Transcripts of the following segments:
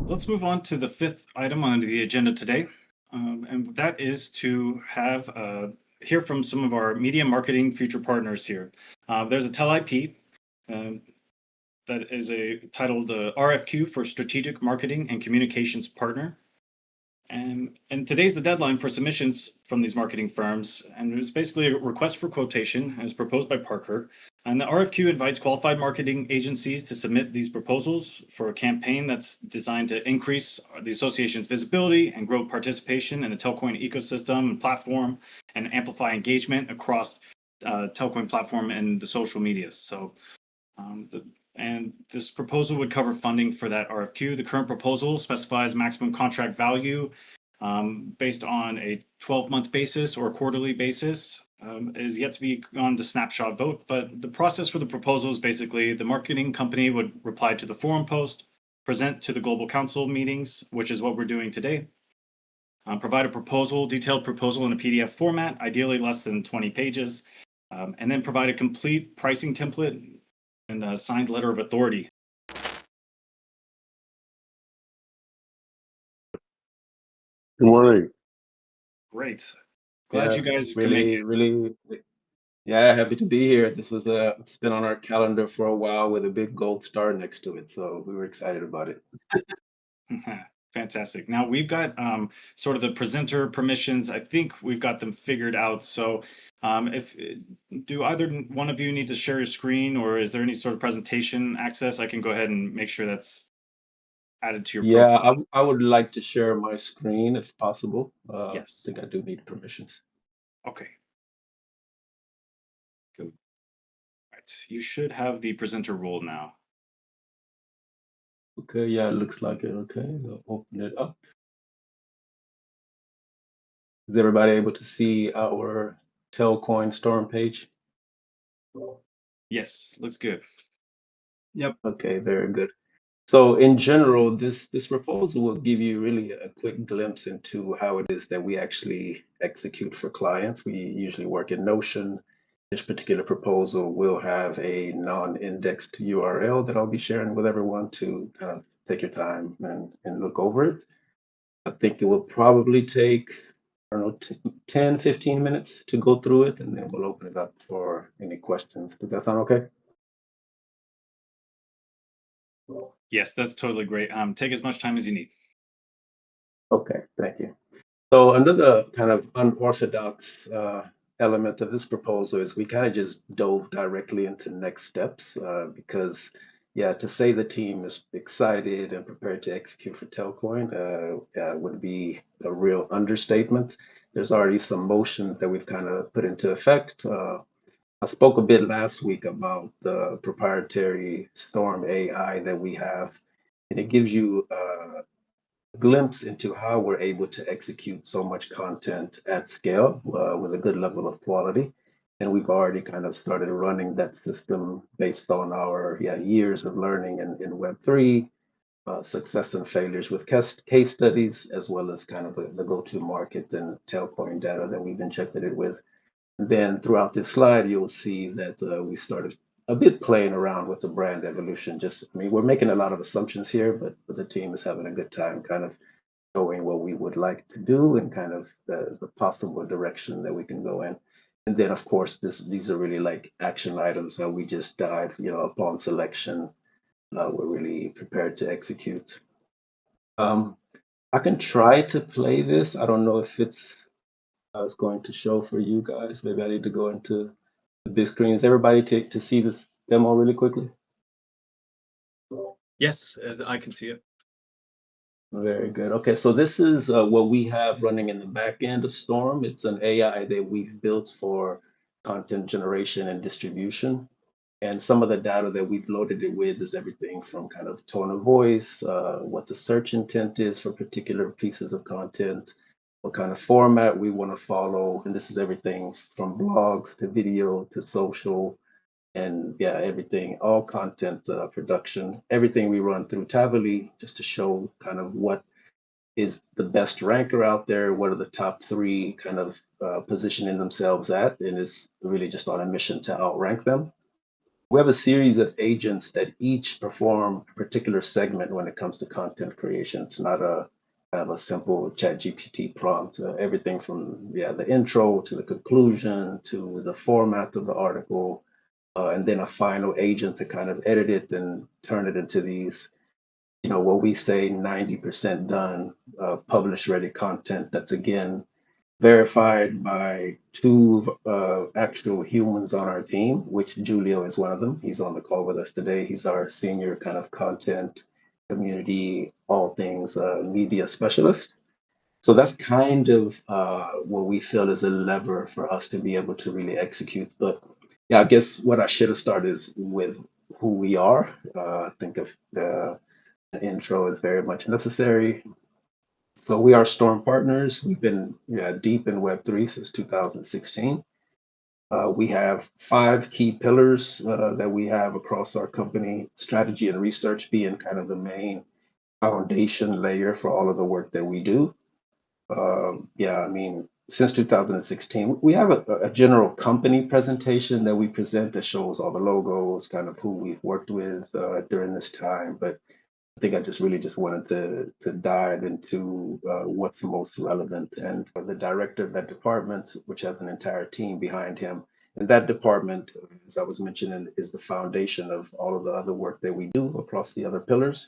Let's move on to the fifth item on the agenda today, and that is to have hear from some of our media marketing future partners here. There's a TelIP that is titled RFQ for Strategic Marketing and Communications Partner. And today's the deadline for submissions from these marketing firms. And it's basically a request for quotation as proposed by Parker. And the RFQ invites qualified marketing agencies to submit these proposals for a campaign that's designed to increase the association's visibility and grow participation in the Telcoin ecosystem and platform and amplify engagement across Telcoin platform and the social medias. And this proposal would cover funding for that RFQ. The current proposal specifies maximum contract value based on a 12-month basis or a quarterly basis. Is yet to be on the snapshot vote, but the process for the proposal is basically the marketing company would reply to the forum post, present to the global council meetings, which is what we're doing today, provide a detailed proposal in a PDF format, ideally less than 20 pages, and then provide a complete pricing template and a signed letter of authority. Good morning. Great. Glad you guys can make Really, it. really, yeah, happy to be here. It's been on our calendar for a while with a big gold star next to it, so we were excited about it. Fantastic. Now we've got sort of the presenter permissions. I think we've got them figured out. So if do either one of you need to share your screen, or is there any sort of presentation access? I can go ahead and make sure that's added to your Yeah, profile. I would like to share my screen if possible. I Yes. think I do need permissions. Okay. Good. Right. You should have the presenter role now. Okay, yeah, it looks like it. Okay, I'll open it up. Is everybody able to see our Telcoin Storm page? Yes, looks good. Yep. Okay, very good. So in general, this proposal will give you really a quick glimpse into how it is that we actually execute for clients. We usually work in Notion. This particular proposal will have a non-indexed URL that I'll be sharing with everyone to kind of take your time and look over it. I think it will probably take, I don't know, 10, 15 minutes to go through it, and then we'll open it up for any questions. Does that sound okay? Yes, that's totally great. Take as much time as you need. Okay, thank you. So another kind of unorthodox element of this proposal is we kind of just dove directly into next steps because, yeah, to say the team is excited and prepared to execute for Telcoin would be a real understatement. There's already some motions that we've kind of put into effect. I spoke a bit last week about the proprietary Storm AI that we have, and it gives you glimpse into how we're able to execute so much content at scale with a good level of quality. And we've already kind of started running that system based on our years of learning in Web3, success and failures with case studies, as well as kind of the go-to market and Tailcoin data that we've injected it with. And then throughout this slide, you'll see that we started a bit playing around with the brand evolution. I mean, we're making a lot of assumptions here, but the team is having a good time kind of showing what we would like to do and kind of the possible direction that we can go in. And then, of course, these are really like action items how we just dive, upon selection, we're really prepared to execute. I can try to play this. I don't know if it's going to show for you guys. Maybe I need to go into the big screen. Is everybody to see this demo really quickly? Yes, as I can see it. Very good. Okay, so this is what we have running in the back end of Storm. It's an AI that we've built for content generation and distribution. And some of the data that we've loaded it with is everything from kind of tone of voice, what the search intent is for particular pieces of content, what kind of format we want to follow. And this is everything from blogs to video to social, and yeah, everything, all content production, everything we run through Tavily just to show kind of what is the best ranker out there, what are the top three kind of positioning themselves at, and it's really just on a mission to outrank them. We have a series of agents that each perform a particular segment when it comes to content creation. It's not a kind of a simple chat GPT prompt. Everything from the intro to the conclusion to the format of the article, and then a final agent to kind of edit it and turn it into these, what we say 90% done, publish ready content that's again verified by two actual humans on our team, which Julio is one of them. He's on the call with us today. He's our senior kind of content, community, all things media specialist. So that's kind of what we feel is a lever for us to be able to really execute. But yeah, I guess what I should have started is with who we are. I think of the intro is very much necessary. So we are Storm partners. We've been deep in Web3 since 2016. We have 5 key pillars that we have across our company, strategy and research being kind of the main foundation layer for all of the work that we do. I mean, since 2016, we have a general company presentation that we present that shows all the logos, kind of who we've worked with during this time. But I think I just really just wanted to dive into what's most relevant. And for the director of that department, which has an entire team behind him, and that department, as I was mentioning, is the foundation of all of the other work that we do across the other pillars.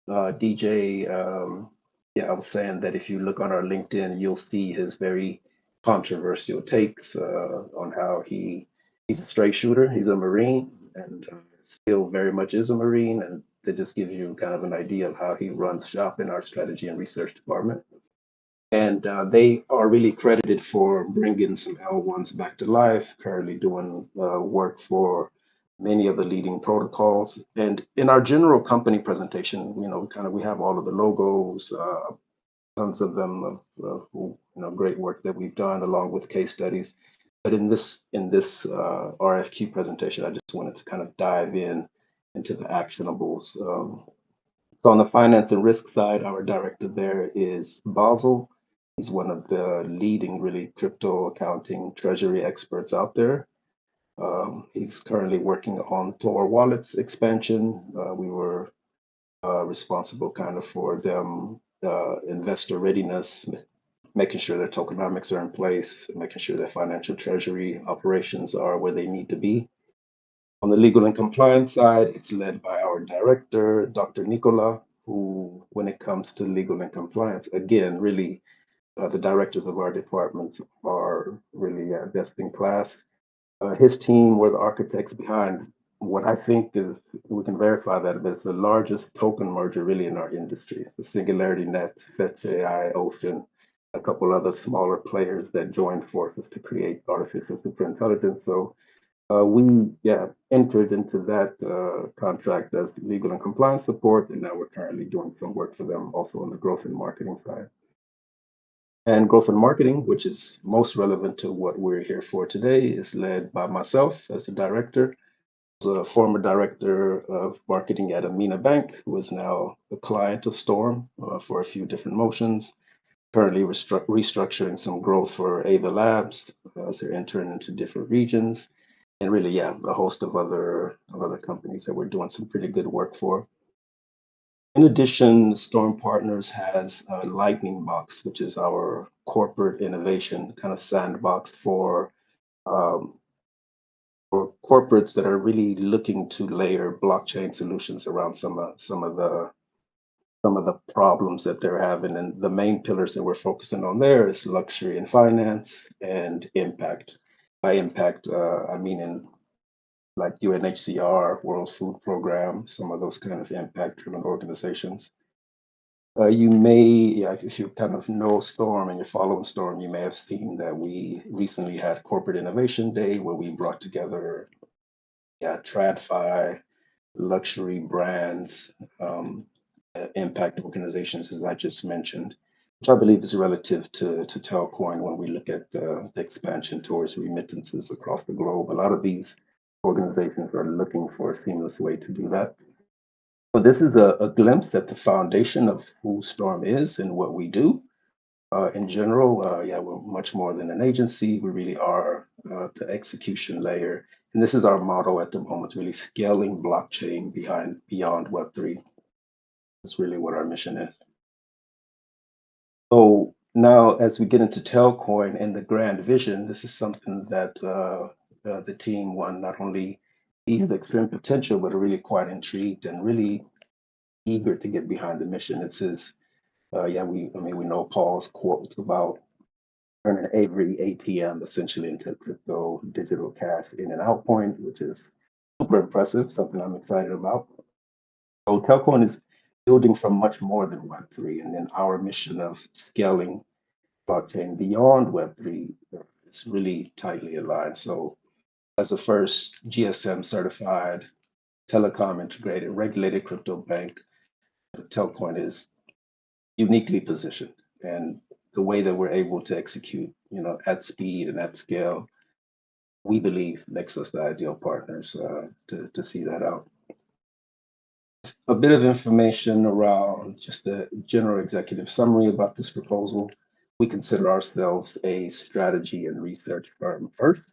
DJ, I was saying that if you look on our LinkedIn, you'll see his very controversial takes on how he's a straight shooter. He's a Marine and still very much is a Marine. And that just gives you kind of an idea of how he runs shop in our strategy and research department. And they are really credited for bringing some L1s back to life, currently doing work for many of the leading protocols. And in our general company presentation, we have all of the logos, tons of them of great work that we've done along with case studies. But in this RFQ presentation, I just wanted to kind of dive into the actionables. So on the finance and risk side, our director there is Basel. He's one of the leading really crypto accounting treasury experts out there. He's currently working on Tor Wallet's expansion. We were responsible kind of for them investor readiness, making sure their tokenomics are in place, making sure their financial treasury operations are where they need to be. On the legal and compliance side, it's led by our director, Dr. Nicola, who, when it comes to legal and compliance, again, really the directors of our department are really best in class. His team were the architects behind what I think is, we can verify that, but it's the largest token merger really in our industry. The Singularity Net, Fetch AI, Ocean, a couple other smaller players that joined forces to create artificial superintelligence. So we entered into that contract as legal and compliance support, and now we're currently doing some work for them also on the growth and marketing side. And growth and marketing, which is most relevant to what we're here for today, is led by myself as the director. I was a former director of marketing at Amina Bank, who is now a client of Storm for a few different motions. Currently restructuring some growth for Ava Labs as they're entering into different regions. And really, a host of other companies that we're doing some pretty good work for. In addition, Storm Partners has a Lightning Box, which is our corporate innovation kind of sandbox for corporates that are really looking to layer blockchain solutions around some of the problems that they're having. And the main pillars that we're focusing on there is luxury and finance and impact. By impact, I mean in like UNHCR, World Food Program, some of those kind of impact-driven organizations. You may, if you kind of know Storm and you're following Storm, you may have seen that we recently had Corporate Innovation Day where we brought together, TradFi, luxury brands, impact organizations, as I just mentioned, which I believe is relative to Telcoin when we look at the expansion towards remittances across the globe. A lot of these organizations are looking for a seamless way to do that. So this is a glimpse at the foundation of who Storm is and what we do. In general, we're much more than an agency. We really are the execution layer And this is our motto at the moment, really scaling blockchain beyond Web3. That's really what our mission is. So now, as we get into Telcoin and the grand vision, this is something that the team one not only sees the extreme potential, but are really quite intrigued and really eager to get behind the mission. It says, we know Paul's quote about turning every ATM essentially into crypto digital cash in and out point, which is super impressive, something I'm excited about. So Telcoin is building from much more than Web3, and then our mission of scaling blockchain beyond Web3 is really tightly aligned. So as the first GSM certified telecom integrated regulated crypto bank, Telcoin is uniquely positioned. And the way that we're able to execute, at speed and at scale, we believe makes us the ideal partners to see that out. A bit of information around just the general executive summary about this proposal. We consider ourselves a strategy and research firm first,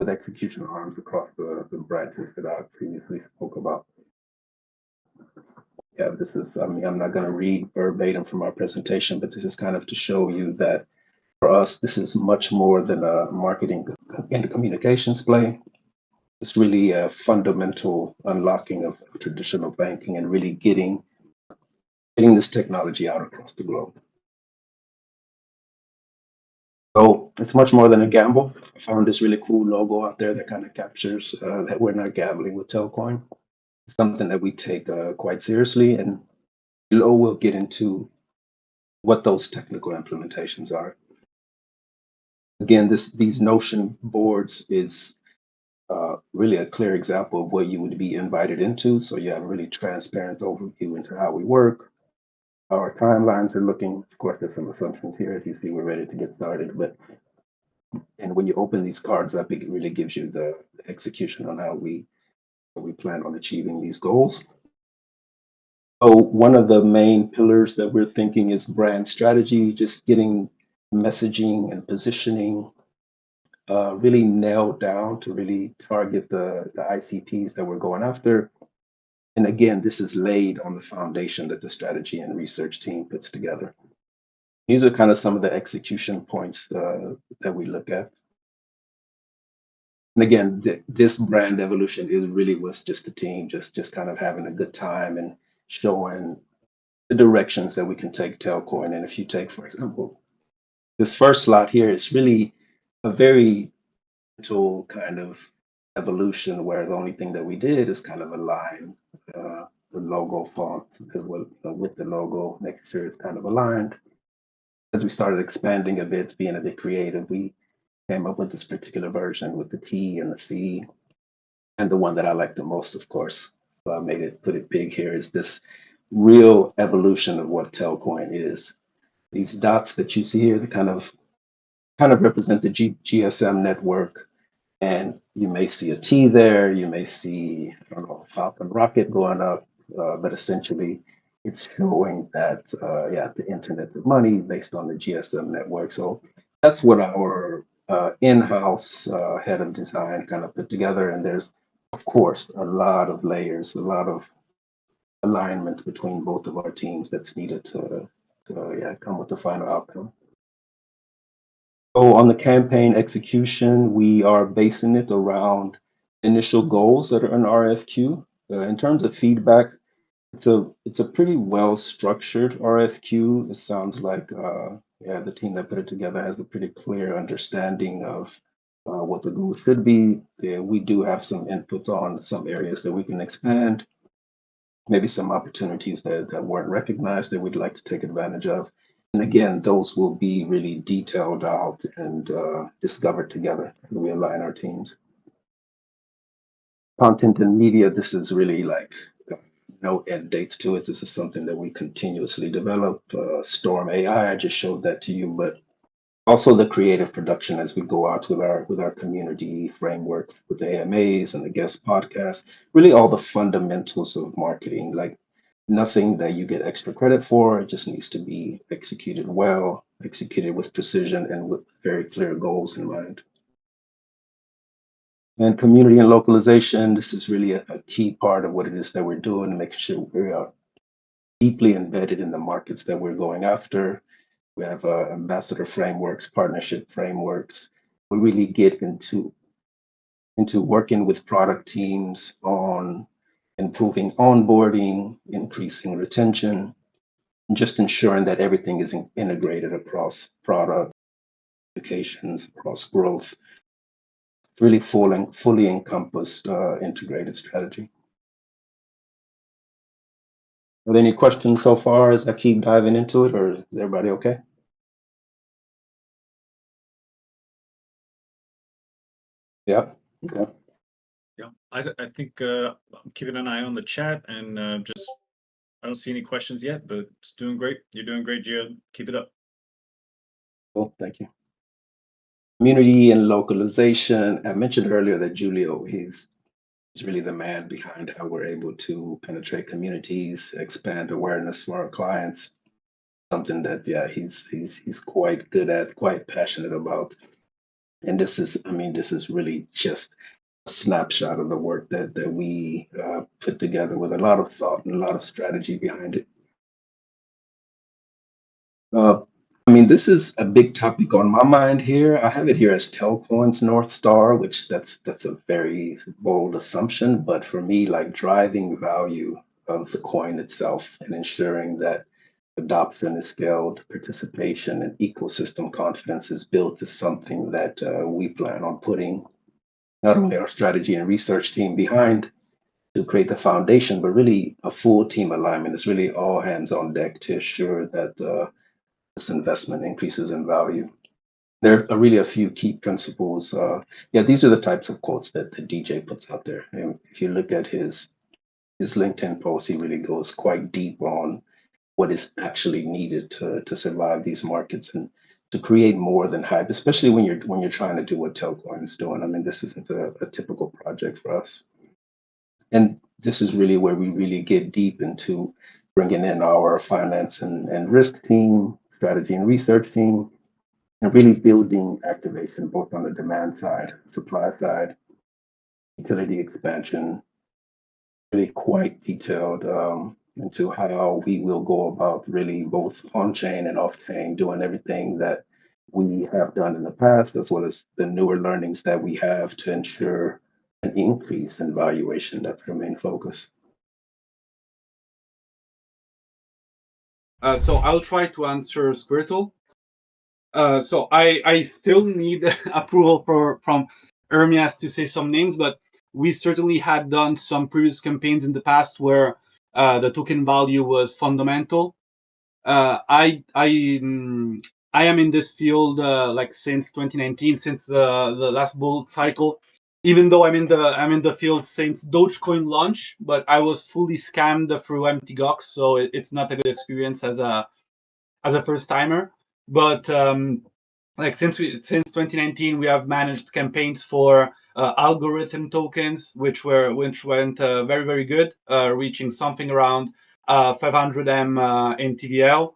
with execution arms across the branches that I previously spoke about. Yeah, this is, I'm not going to read verbatim from our presentation, but this is kind of to show you that for us, this is much more than a marketing and communications play. It's really a fundamental unlocking of traditional banking and really getting this technology out across the globe. So it's much more than a gamble. I found this really cool logo out there that kind of captures that we're not gambling with Telcoin. Something that we take quite seriously, and below we'll get into what those technical implementations are. Again, these Notion boards is really a clear example of what you would be invited into. So you have a really transparent overview into how we work. Our timelines are looking, of course, there's some assumptions here. As you see, we're ready to get started. And when you open these cards, I think it really gives you the execution on how we plan on achieving these goals. So one of the main pillars that we're thinking is brand strategy, just getting messaging and positioning really nailed down to really target the ICPs that we're going after. And again, this is laid on the foundation that the strategy and research team puts together. These are kind of some of the execution points that we look at. And again, this brand evolution really was just the team, just kind of having a good time and showing the directions that we can take Telcoin. And if you take, for example, this first slide here, it's really a very gentle kind of evolution where the only thing that we did is kind of align the logo font as well with the logo, make sure it's kind of aligned. As we started expanding a bit, being a bit creative, we came up with this particular version with the T and the C, and the one that I like the most, of course. So I put it big here, is this real evolution of what Telcoin is. These dots that you see here, they kind of represent the GSM network. And you may see a T there, you may see, I don't know, Falcon rocket going up, but essentially it's showing that, the internet of money based on the GSM network. So that's what our in-house head of design kind of put together. And there's, of course, a lot of layers, a lot of alignment between both of our teams that's needed to come with the final outcome. So on the campaign execution, we are basing it around initial goals that are in RFQ. In terms of feedback, it's a pretty well structured RFQ. It sounds like the team that put it together has a pretty clear understanding of what the goal should be. Yeah, we do have some input on some areas that we can expand, maybe some opportunities that weren't recognized that we'd like to take advantage of. And again, those will be really detailed out and discovered together as we align our teams. Content and media, this is really like no end dates to it. This is something that we continuously develop. Storm AI, I just showed that to you, but also the creative production as we go out with our community framework with the AMAs and the guest podcasts, really all the fundamentals of marketing, like nothing that you get extra credit for. It just needs to be executed well, executed with precision and with very clear goals in mind. And community and localization, this is really a key part of what it is that we're doing, and making sure we are deeply embedded in the markets that we're going after. We have ambassador frameworks, partnership frameworks. We really get into working with product teams on improving onboarding, increasing retention, and just ensuring that everything is integrated across product applications, across growth, really fully encompassed integrated strategy. Are there any questions so far as I keep diving into it, or is everybody okay? Yeah. Okay. Yeah, I think I'm keeping an eye on the chat, and just I don't see any questions yet, but it's doing great. You're doing great, Gio. Keep it up. Cool. Thank you. Community and localization. I mentioned earlier that Julio, he's really the man behind how we're able to penetrate communities, expand awareness for our clients. Something that, yeah, he's quite good at, quite passionate about. And this is really just a snapshot of the work that we put together with a lot of thought and a lot of strategy behind it. This is a big topic on my mind here. I have it here as Telcoin's North Star, which that's a very bold assumption, but for me, like driving value of the coin itself and ensuring that adoption is scaled, participation and ecosystem confidence is built is something that we plan on putting not only our strategy and research team behind to create the foundation, but really a full team alignment. It's really all hands on deck to assure that this investment increases in value. There are really a few key principles. These are the types of quotes that the DJ puts out there. And if you look at his LinkedIn post, he really goes quite deep on what is actually needed to survive these markets and to create more than hype, especially when you're trying to do what Telcoin is doing. This isn't a typical project for us. And this is really where we really get deep into bringing in our finance and risk team, strategy and research team, and really building activation both on the demand side, supply side, utility expansion, really quite detailed into how we will go about really both on-chain and off-chain, doing everything that we have done in the past, as well as the newer learnings that we have to ensure an increase in valuation. That's our main focus. So I'll try to answer Squirtle. So I still need approval from Ermias to say some names, but we certainly had done some previous campaigns in the past where the token value was fundamental. I am in this field like since 2019, since the last bull cycle. Even though I'm in the field since Dogecoin launch, but I was fully scammed through MTGOX, so it's not a good experience as a first timer. But like since 2019, we have managed campaigns for algorithm tokens, which went very, very good, reaching something around 500M in TVL.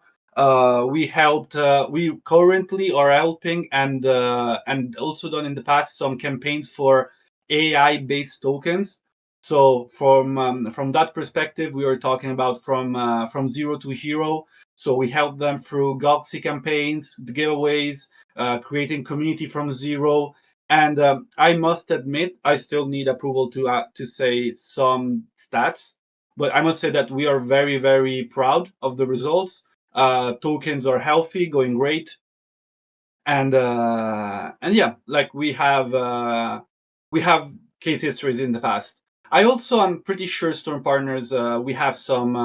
We currently are helping and also done in the past some campaigns for AI-based tokens. So from that perspective, we are talking about from zero to hero. So we help them through Galaxy campaigns, the giveaways, creating community from zero. And I must admit, I still need approval to say some stats. But I must say that we are very, very proud of the results. Tokens are healthy, going great, and yeah, like we have case histories in the past. I also am pretty sure Storm Partners we have some.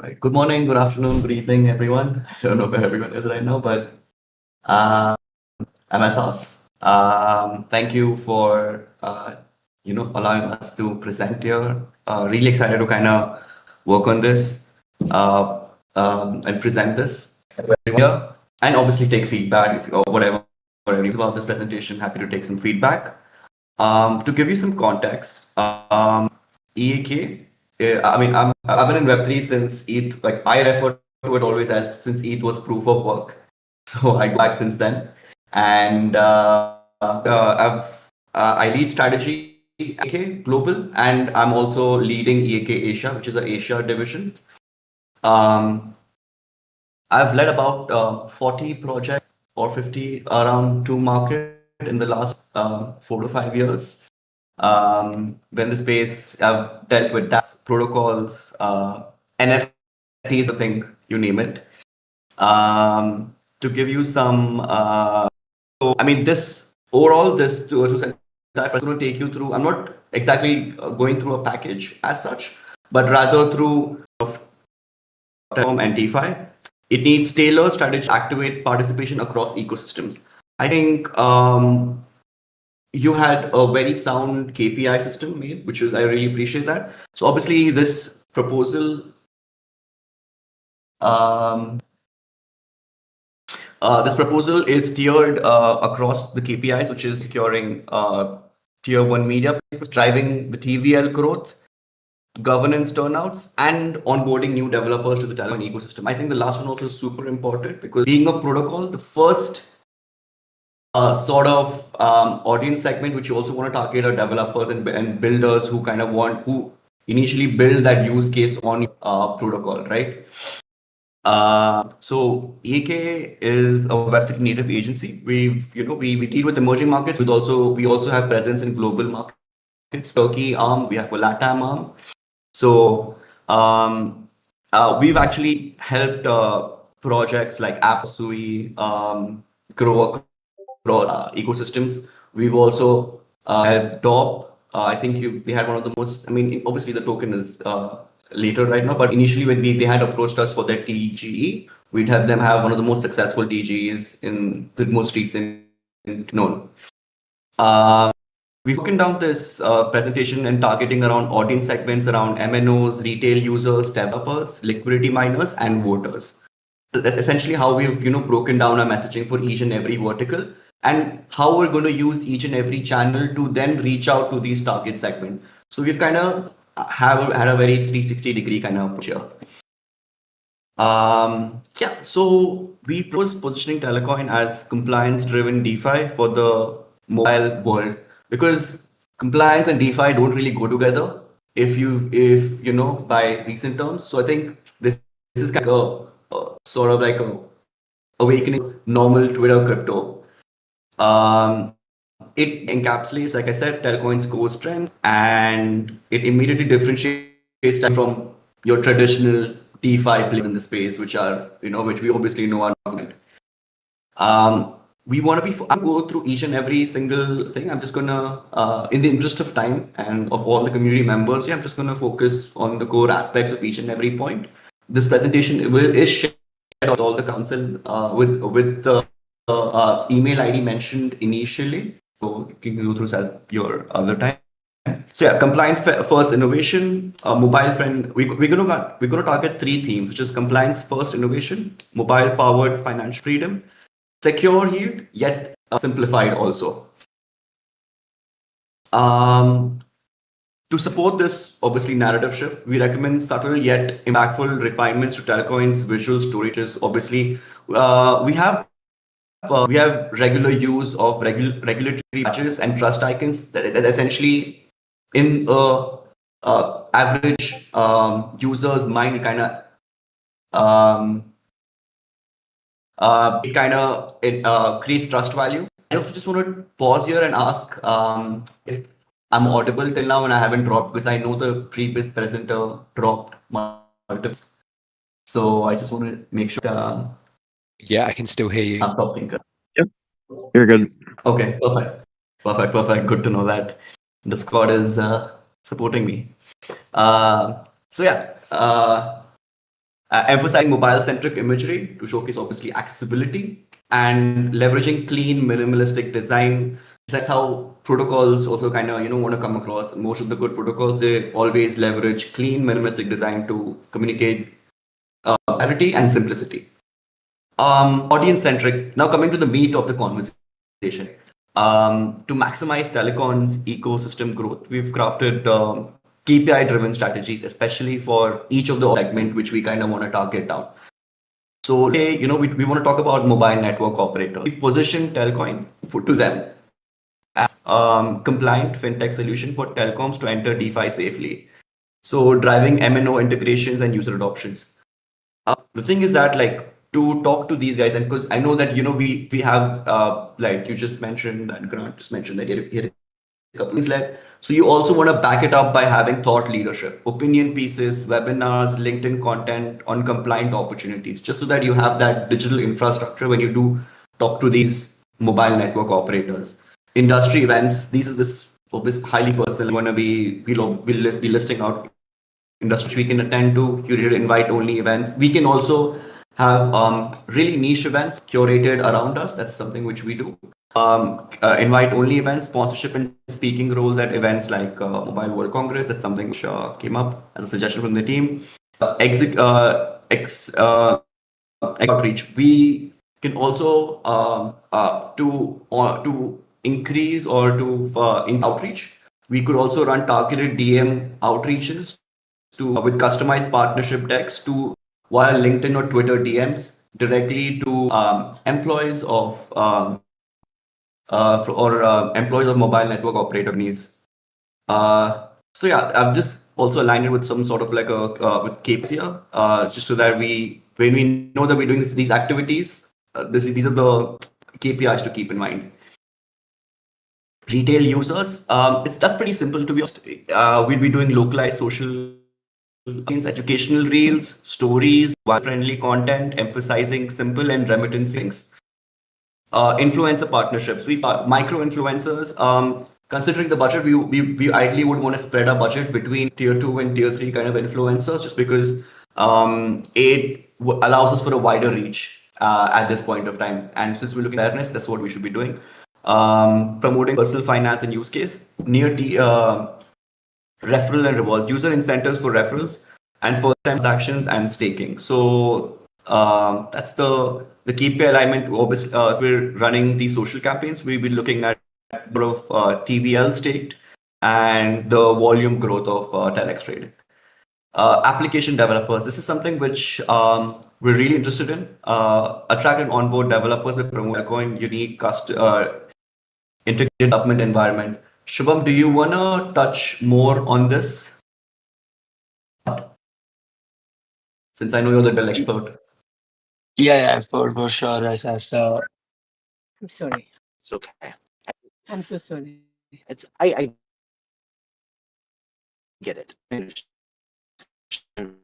Right. Good morning, good afternoon, good evening, everyone. I don't know where everyone is right now, but I'm Asas. Thank you for allowing us to present here. Really excited to kind of work on this and present this here, and obviously take feedback or whatever about this presentation. Happy to take some feedback. To give you some context, EAK. I've been in Web3 since ETH. Like I refer to it always as since ETH was proof of work. So I go back since then, and I've I lead strategy EAK Global, and I'm also leading EAK Asia, which is an Asia division. I've led about 40 projects or 50 around to market in the last 4 to 5 years. When the space, I've dealt with DApps, protocols, NFTs, I think you name it. To give you some, so I mean, this overall, this I'm going to take you through. I'm not exactly going through a package as such, but rather through telecom and DeFi. It needs tailored strategy to activate participation across ecosystems. I think you had a very sound KPI system made, which is I really appreciate that. So obviously, this proposal. This proposal is tiered across the KPIs, which is securing tier 1 media, driving the TVL growth, governance turnouts, and onboarding new developers to the telecom ecosystem. I think the last one also is super important because being a protocol, the first sort of audience segment which you also want to target are developers and builders who kind of who initially build that use case on protocol, right? So EAK is a Web3 native agency. We deal with emerging markets. We also have presence in global markets. Turkey arm, we have a LATAM arm. So we've actually helped projects like AppSui grow across ecosystems. We've also helped DOP. I think they had one of the most. I mean, obviously the token is later right now, but initially when they had approached us for their TGE, we'd have them have one of the most successful TGEs in the most recent known. We've broken down this presentation and targeting around audience segments around MNOs, retail users, developers, liquidity miners, and voters. That's essentially how we've broken down our messaging for each and every vertical, and how we're going to use each and every channel to then reach out to these target segment. So we've kind of had a very 360-degree kind of approach here. So we propose positioning Telcoin as compliance-driven DeFi for the mobile world, because compliance and DeFi don't really go together if you know by recent terms. So I think this is kind of sort of like a awakening normal Twitter crypto. It encapsulates, like I said, Telcoin's core strength, and it immediately differentiates from your traditional DeFi players in the space, which we obviously know are not. We want to go through each and every single thing. I'm just gonna, in the interest of time and of all the community members, I'm just gonna focus on the core aspects of each and every point. This presentation is shared with all the council with the email ID mentioned initially. So you can go through your other time. So yeah, compliant first innovation, mobile friend. We're gonna target 3 themes, which is compliance first innovation, mobile powered financial freedom, secure yield, yet simplified also. To support this obviously narrative shift, we recommend subtle yet impactful refinements to Telcoin's visual storages. Obviously, we have regular use of regulatory badges and trust icons that essentially in average user's mind kind of it creates trust value. I also just want to pause here and ask if I'm audible till now and I haven't dropped, because I know the previous presenter dropped multiple. So I just want to make sure. Yeah, I can still hear you. I'm talking. Yep, you're good. Okay, perfect. Good to know that Discord is supporting me. So yeah, emphasizing mobile-centric imagery to showcase obviously accessibility and leveraging clean, minimalistic design. That's how protocols also kind of want to come across. Most of the good protocols, they always leverage clean, minimalistic design to communicate clarity and simplicity. Audience-centric. Now coming to the meat of the conversation. To maximize Telecon's ecosystem growth, we've crafted KPI-driven strategies, especially for each of the segment which we kind of want to target down. So today, we want to talk about mobile network operator. We position Telcoin to them as compliant fintech solution for telecoms to enter DeFi safely. So driving MNO integrations and user adoptions. The thing is that like to talk to these guys, and because I know that we have like you just mentioned and Grant just mentioned that you're a couple things led. So you also want to back it up by having thought leadership, opinion pieces, webinars, LinkedIn content on compliant opportunities, just so that you have that digital infrastructure when you do talk to these mobile network operators. Industry events, these are this highly personal. We'll be listing out industries we can attend to, curated invite only events. We can also have really niche events curated around us. That's something which we do. Invite only events, sponsorship and speaking roles at events like Mobile World Congress. That's something which came up as a suggestion from the team. Outreach. We can also to increase or to in outreach. We could also run targeted DM outreaches with customized partnership decks to via LinkedIn or Twitter DMs directly to employees of employees of mobile network operator needs. So yeah, I've just also aligned it with some sort of like a with KPIs here, just so that when we know that we're doing these activities, these are the KPIs to keep in mind. Retail users, that's pretty simple to be honest. We'll be doing localized social educational reels, stories, friendly content, emphasizing simple and remittance things. Influencer partnerships. We micro influencers. Considering the budget, we ideally would want to spread our budget between tier 2 and tier 3 kind of influencers, just because it allows us for a wider reach at this point of time. And since we're looking at awareness, that's what we should be doing. Promoting personal finance and use case near referral and rewards, user incentives for referrals and for transactions and staking. So that's the KPI alignment. Obviously, we're running these social campaigns. We'll be looking at number of TVL staked and the volume growth of Telex trade. Application developers. This is something which we're really interested in. Attract and onboard developers with Telcoin unique integrated development environment. Shubham, do you want to touch more on this? Since I know you're the Dell expert. Yeah, for sure. I'm sorry. It's okay. I'm so sorry. It's I get it. I understand.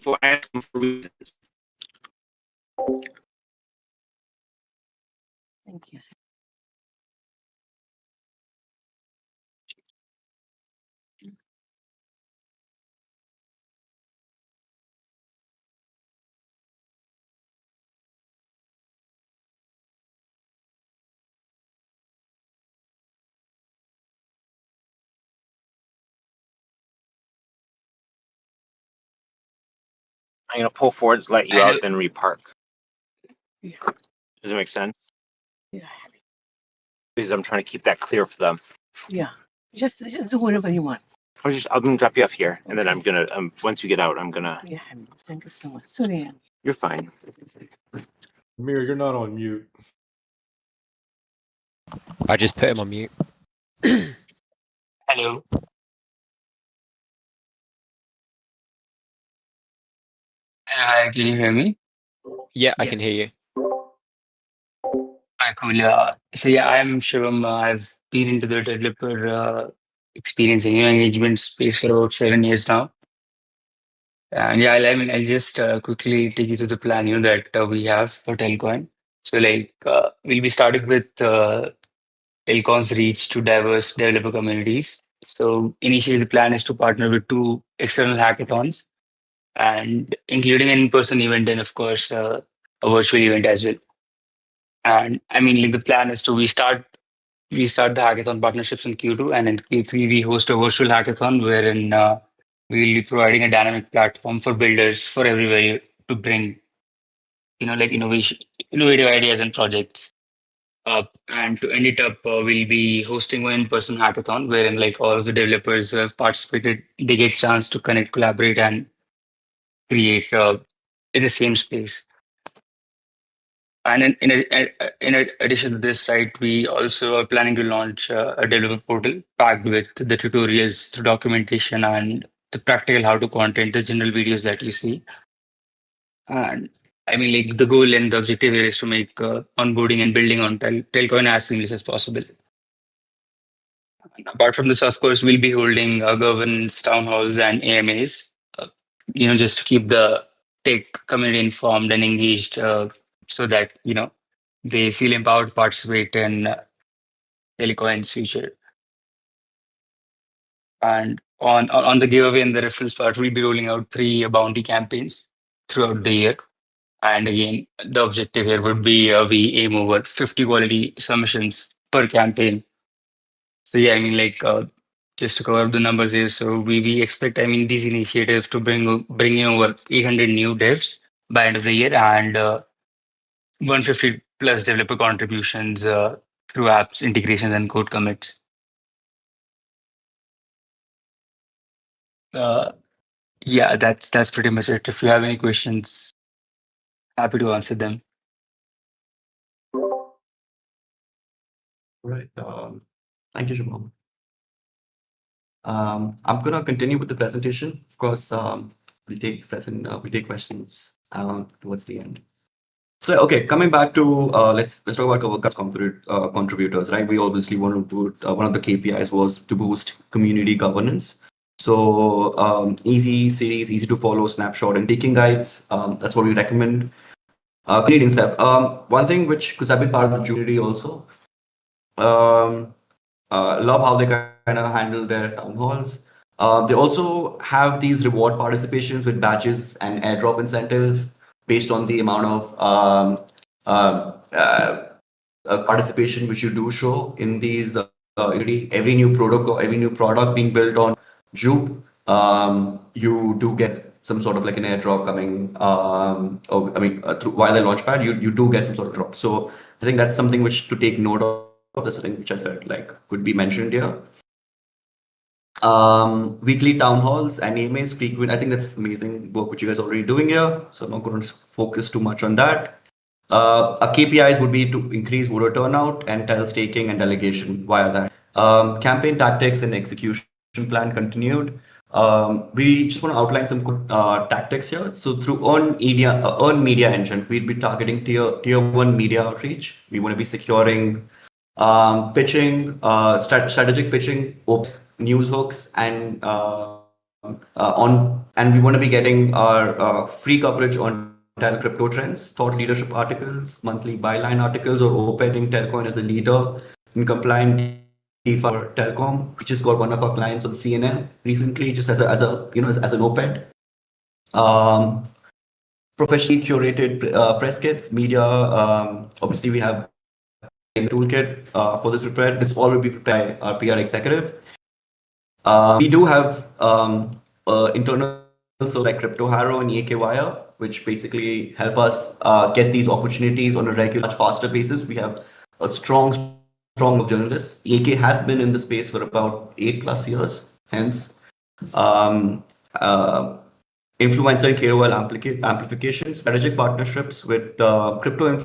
For asking for reasons. Thank you. I'm gonna pull forward, let you I out, know. then repark. Yeah. Does it make sense? Yeah. Because I'm trying to keep that clear for them. Yeah. Just do whatever you want. I'm gonna drop you off here, and then Okay. I'm gonna once you get out, I'm gonna. Yeah. Thank you so much. Sorry. You're fine. Amir, you're not on mute. I just put him on mute. Hello. Hi, can you hear me? Yeah, I can hear you. Hi, cool. So yeah, I'm Shivam. I've been into the developer experience and engagement space for about 7 years now. And yeah, I'll just quickly take you through the plan, that we have for Telcoin. So we'll be starting with Telcon's reach to diverse developer communities. So initially, the plan is to partner with 2 external hackathons, and including an in-person event and of course a virtual event as well. And I mean, the plan is to we start the hackathon partnerships in Q2, and in Q3 we host a virtual hackathon wherein we'll be providing a dynamic platform for builders for everywhere to bring innovative ideas and projects. And to end it up, we'll be hosting one in-person hackathon wherein all of the developers who have participated, they get chance to connect, collaborate, and create in the same space. And in addition to this, right, we also are planning to launch a developer portal packed with the tutorials, the documentation, and the practical how-to content, the general videos that you see. And I mean, like the goal and the objective here is to make onboarding and building on Telcoin as seamless as possible. And apart from this, of course, we'll be holding governance town halls and AMAs, just to keep the tech community informed and engaged, so that they feel empowered to participate in Telecoin's future. And on the giveaway and the referrals part, we'll be rolling out 3 bounty campaigns throughout the year. And again, the objective here would be we aim over 50 quality submissions per campaign. So yeah, I mean, like just to cover up the numbers here, so we expect, I mean, these initiatives to bring in over 800 new devs by end of the year, and 150 plus developer contributions through apps, integrations, and code commits. Yeah, that's pretty much it. If you have any questions, happy to answer them. Right. Thank you, Shubham. I'm gonna continue with the presentation. Of course, we take questions towards the end. So, okay, coming back to let's talk about contributors, right? We obviously want to put one of the KPIs was to boost community governance. So easy series, easy to follow, snapshot, and taking guides. That's what we recommend. Canadian stuff. One thing which, because I've been part of the jury also, love how they kind of handle their town halls. They also have these reward participations with badges and airdrop incentive based on the amount of participation which you do show in these. Every new protocol, every new product being built on Jupe, you do get some sort of like an airdrop coming. While the launchpad, you do get some sort of drop. So I think that's something which to take note of. That's something which I felt like could be mentioned here. Weekly town halls and AMAs frequent. I think that's amazing work which you guys are already doing here. So I'm not going to focus too much on that. Our KPIs would be to increase voter turnout and tile staking and delegation via that. Campaign tactics and execution plan continued. We just want to outline some tactics here. So through earned media engine, we'd be targeting tier 1 media outreach. We want to be securing pitching, strategic pitching, news hooks, and we want to be getting our free coverage on crypto trends, thought leadership articles, monthly byline articles, or opening Telcoin as a leader in compliant for telecom, which has got one of our clients on CNN recently, just as an op-ed. Professionally curated press kits, media. Obviously, we have a toolkit for this prepared. This all will be prepared by our PR executive. We do have internal so like Crypto Harrow and EK Wire, which basically help us get these opportunities on a regular, faster basis. We have a strong journalists. EK has been in the space for about 8+ years. Hence, influencer and KOL amplification, strategic partnerships with crypto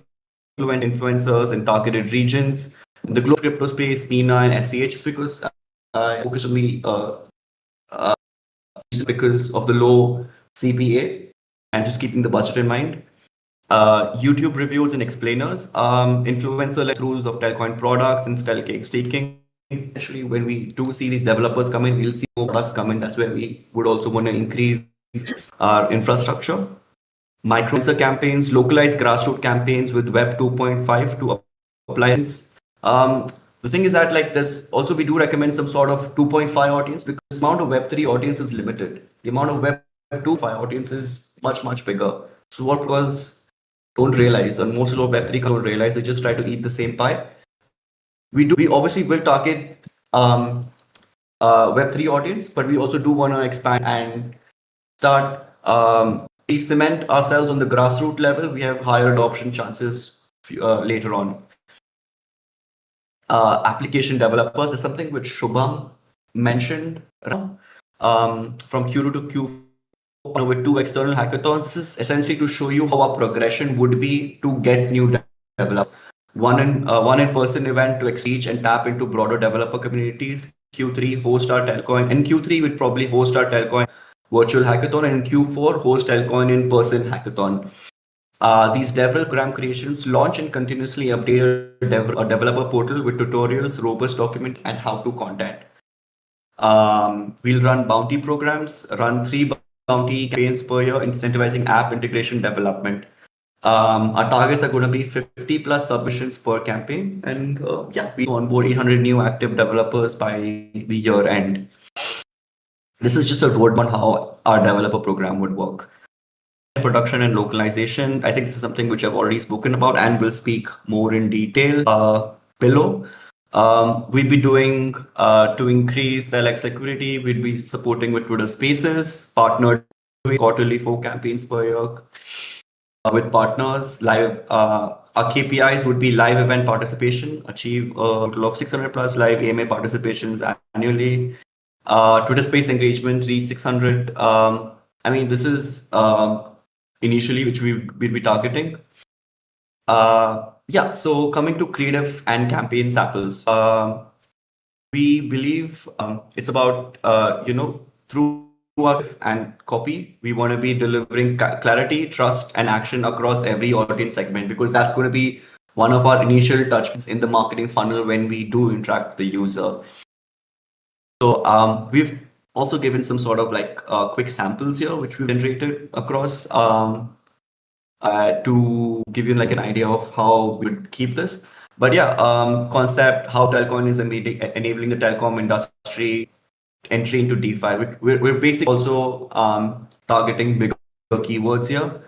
influencers in targeted regions. In the global crypto space, MENA and SCH, is because I focus on the because of the low CPA and just keeping the budget in mind. YouTube reviews and explainers, influencer throughs of Telcoin products and staking. Especially when we do see these developers come in, we'll see more products come in. That's where we would also want to increase our infrastructure. Micro-influencer campaigns, localized grassroots campaigns with Web 2.5 to appliance. The thing is that we do recommend some sort of 2.5 audience because the amount of Web3 audience is limited. The amount of Web 2.5 audience is much bigger. So what girls don't realize, and most of the Web3 don't realize, they just try to eat the same pie. We obviously will target Web3 audience, but we also do want to expand and start we cement ourselves on the grassroots level. We have higher adoption chances later on. Application developers is something which Shubham mentioned from Q2 to Q4 with 2 external hackathons. This is essentially to show you how our progression would be to get new developers. One in-person event to reach and tap into broader developer communities. Q3 host our Telcoin. In Q3, we'd probably host our Telcoin virtual hackathon, and in Q4 host Telcoin in-person hackathon. These developer program creations launch and continuously update a developer portal with tutorials, robust document, and how-to content. We'll run bounty programs, run 3 bounty campaigns per year, incentivizing app integration development. Our targets are going to be 50 plus submissions per campaign, and we onboard 800 new active developers by the year end. This is just a roadmap on how our developer program would work. Production and localization. I think this is something which I've already spoken about and will speak more in detail below. We'd be doing to increase the like security. We'd be supporting with Twitter Spaces, partnered quarterly 4 campaigns per year with partners. Live our KPIs would be live event participation, achieve a total of 600 plus live AMA participations annually. Twitter Space engagement reach 600. I mean, this is initially which we'd be targeting. So coming to creative and campaign samples, we believe it's about through and copy, we want to be delivering clarity, trust, and action across every audience segment, because that's going to be one of our initial touches in the marketing funnel when we do interact with the user. So we've also given some sort of like quick samples here, which we've generated across to give you like an idea of how we would keep this. But concept, how Telcoin is enabling the telecom industry entry into DeFi. We're basically also targeting bigger keywords here.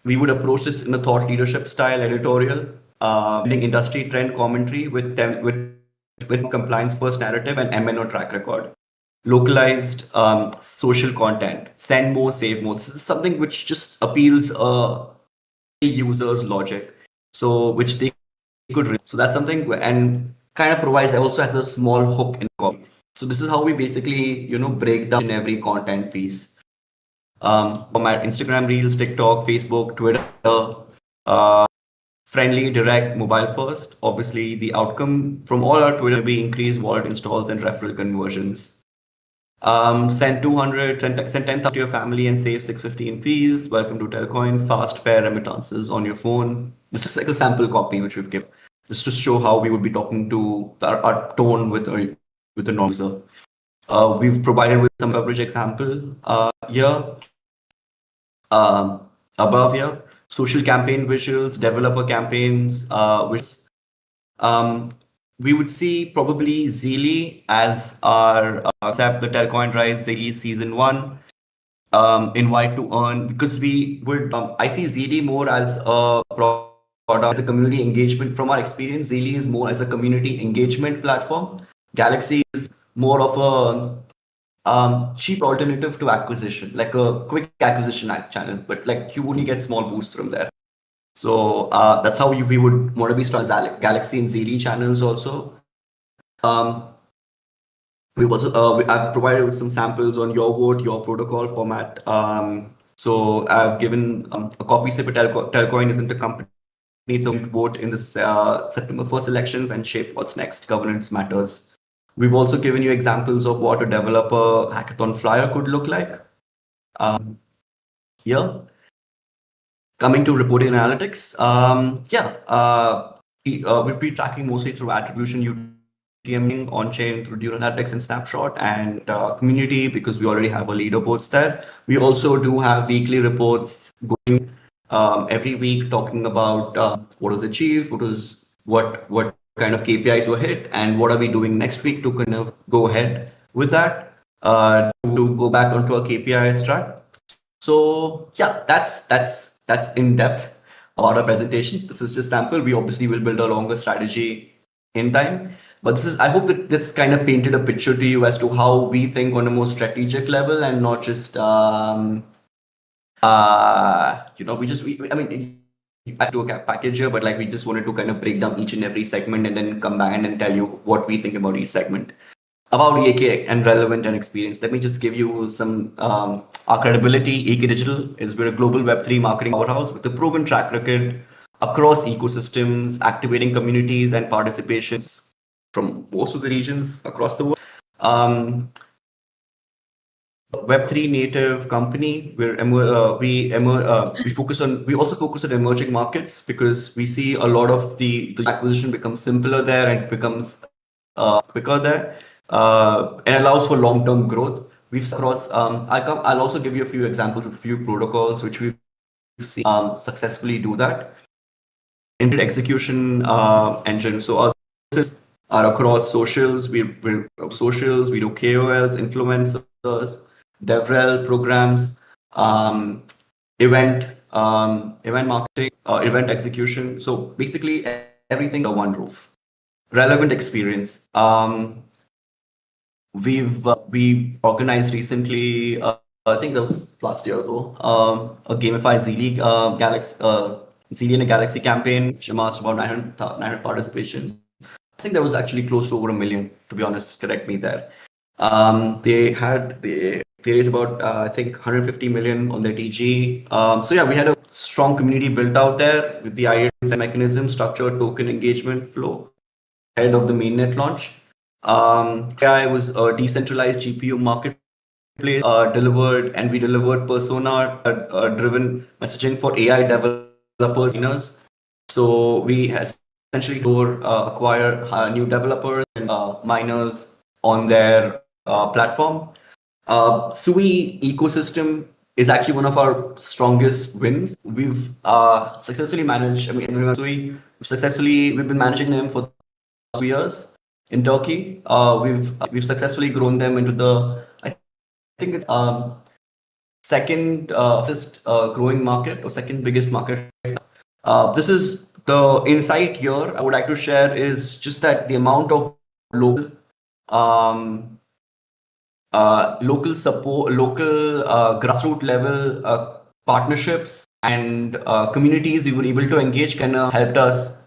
We would approach this in a thought leadership style editorial, industry trend commentary with compliance first narrative and MNO track record. Localized social content, send more, save more. This is something which just appeals users' logic, so which they could read. So that's something, and kind of provides also as a small hook in copy. So this is how we basically break down in every content piece. Format Instagram Reels, TikTok, Facebook, Twitter, friendly, direct, mobile first. Obviously, the outcome from all our Twitter will be increased wallet installs and referral conversions. Send 200, send 10,000 to your family and save 650 in fees. Welcome to Telcoin. Fast, fair remittances on your phone. This is like a sample copy which we've given, just to show how we would be talking to our tone with the non-user. We've provided with some coverage example here. Above here, social campaign visuals, developer campaigns, we would see probably Zeely as our concept, the Telcoin Rise Zeely Season 1, invite to earn, because we would, I see Zeely more as a product, as a community engagement. From our experience, Zeely is more as a community engagement platform. Galaxy is more of a cheap alternative to acquisition, like a quick acquisition channel, but like you only get small boosts from there. So that's how we would want to be strong as Galaxy and Zeely channels also. We've also I've provided with some samples on your vote, your protocol format. So I've given a copy for Telcoin isn't a company, needs to vote in this September 1st elections and shape what's next. Governance matters. We've also given you examples of what a developer hackathon flyer could look like. Here. Coming to reporting analytics, we'll be tracking mostly through attribution, UTM, on-chain, through Dune Analytics and Snapshot, and community, because we already have our leaderboards there. We also do have weekly reports going every week, talking about what was achieved, what kind of KPIs were hit, and what are we doing next week to kind of go ahead with that, to go back onto our KPIs track. So that's in depth about our presentation. This is just sample. We obviously will build a longer strategy in time, but I hope that this kind of painted a picture to you as to how we think on a more strategic level, and not just I do a package here, but like we just wanted to kind of break down each and every segment and then come back and then tell you what we think about each segment. About EK and relevant and experience, let me just give you some our credibility. EK Digital we're a global Web3 marketing powerhouse with a proven track record across ecosystems, activating communities and participations from most of the regions across the world. Web3 native company. We also focus on emerging markets because we see a lot of the acquisition becomes simpler there and becomes quicker there and allows for long-term growth. We've across. I'll also give you a few examples of a few protocols which we've seen successfully do that. Integrated execution engine. So our services are across socials. We're socials. We do KOLs, influencers, DevRel programs, event marketing, event execution. So basically everything under one roof. Relevant experience. We organized recently. I think that was last year ago. A gamified Z League Galaxy Z in a Galaxy campaign, which amassed about 900 participation. I think there was actually close to over 1 million. To be honest, correct me there. They raised about I think 150 million on their TG. So yeah, we had a strong community built out there with the ideas and mechanism, structured token engagement flow ahead of the mainnet launch. AI was a decentralized GPU marketplace delivered, and we delivered persona driven messaging for AI developers. So we essentially acquire new developers and miners on their platform. Sui ecosystem is actually one of our strongest wins. We've successfully managed. I mean, Sui we've been managing them for 2 years in Turkey. We've successfully grown them into the I think it's second growing market or second biggest market. This is the insight here I would like to share is just that the amount of local support, local grassroots level partnerships and communities we were able to engage kind of helped us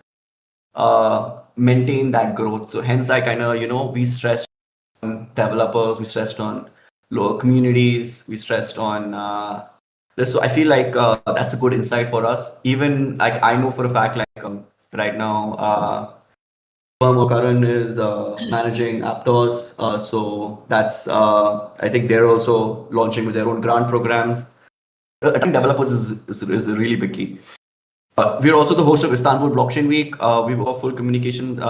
maintain that growth. So hence I kind of, we stressed on developers, we stressed on local communities, we stressed on this. So I feel like that's a good insight for us. Even like I know for a fact, like right now, Karan is managing Aptos. So that's, I think they're also launching with their own grant programs. I think developers is a really big key. We're also the host of Istanbul Blockchain Week. We work full communication. We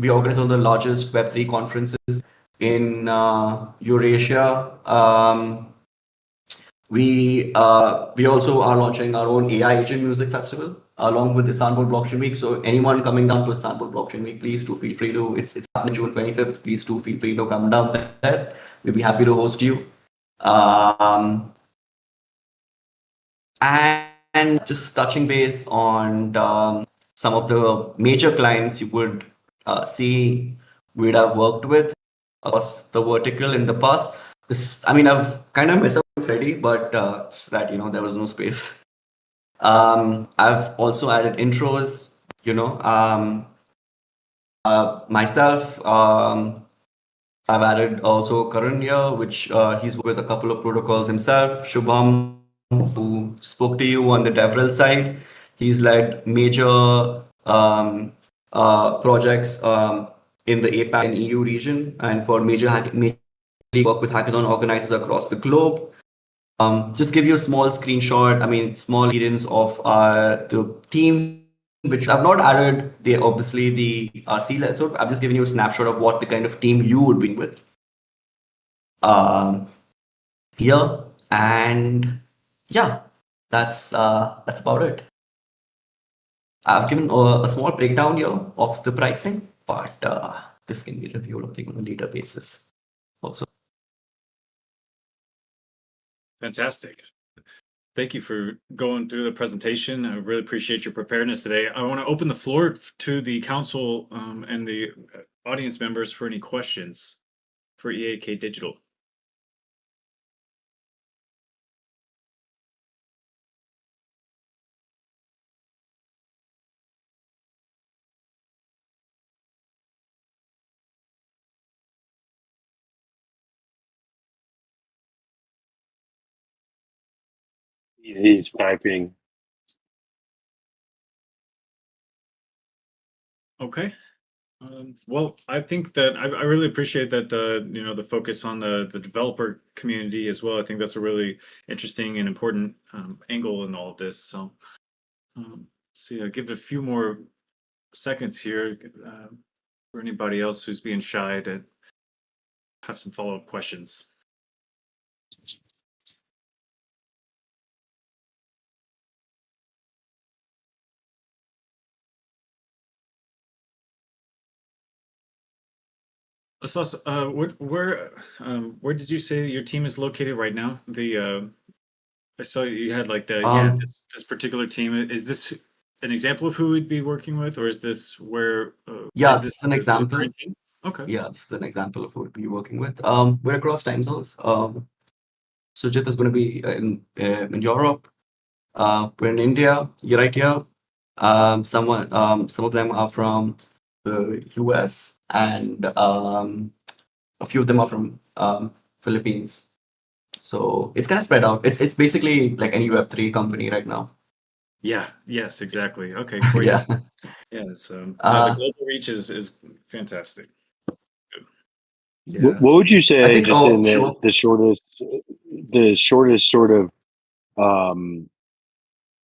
organize one of the largest Web3 conferences in Eurasia. We also are launching our own AI Agent Music Festival along with Istanbul Blockchain Week. So anyone coming down to Istanbul Blockchain Week, please do feel free to. It's happening June 25th. Please do feel free to come down there. We'll be happy to host you. And just touching base on some of the major clients you would see we'd have worked with across the vertical in the past. I've kind of messed up with Freddy, but just that, there was no space. I've also added intros, myself. I've added also Karan here, which he's with a couple of protocols himself. Shubham, who spoke to you on the DevRel side. He's led major projects in the APAC and EU region and for major work with hackathon organizers across the globe. Just give you a small screenshot, small evidence of the team, which I've not added obviously the RC. So I've just given you a snapshot of what the kind of team you would be with here. And yeah, that's about it. I've given a small breakdown here of the pricing, but this can be reviewed on a later basis also. Fantastic. Thank you for going through the presentation. I really appreciate your preparedness today. I want to open the floor to the council and the audience members for any questions for EAK Digital. He's typing. Okay. Well, I think that I really appreciate that the focus on the developer community as well. I think that's a really interesting and important angle in all of this. So, see, I'll give it a few more seconds here for anybody else who's being shy to have some follow-up questions. So, where did you say your team is located right now? I saw you had like this particular team. Is this an example of who we'd be working with, or is this where? Yeah, Is this this is an the example. current team? Okay. Yeah, this is an example of who we're working with. We're across time zones. Sujit is going to be in Europe. We're in India. You're right here. Some of them are from the US, and a few of them are from Philippines. So it's kind of spread out. It's basically like any Web3 company right now. Yeah. Yes. Exactly. Okay. Great. Yeah. Yeah. It's the global reach is fantastic. Good. Yeah. What would you I say, think. just Oh, in sure. the shortest sort of,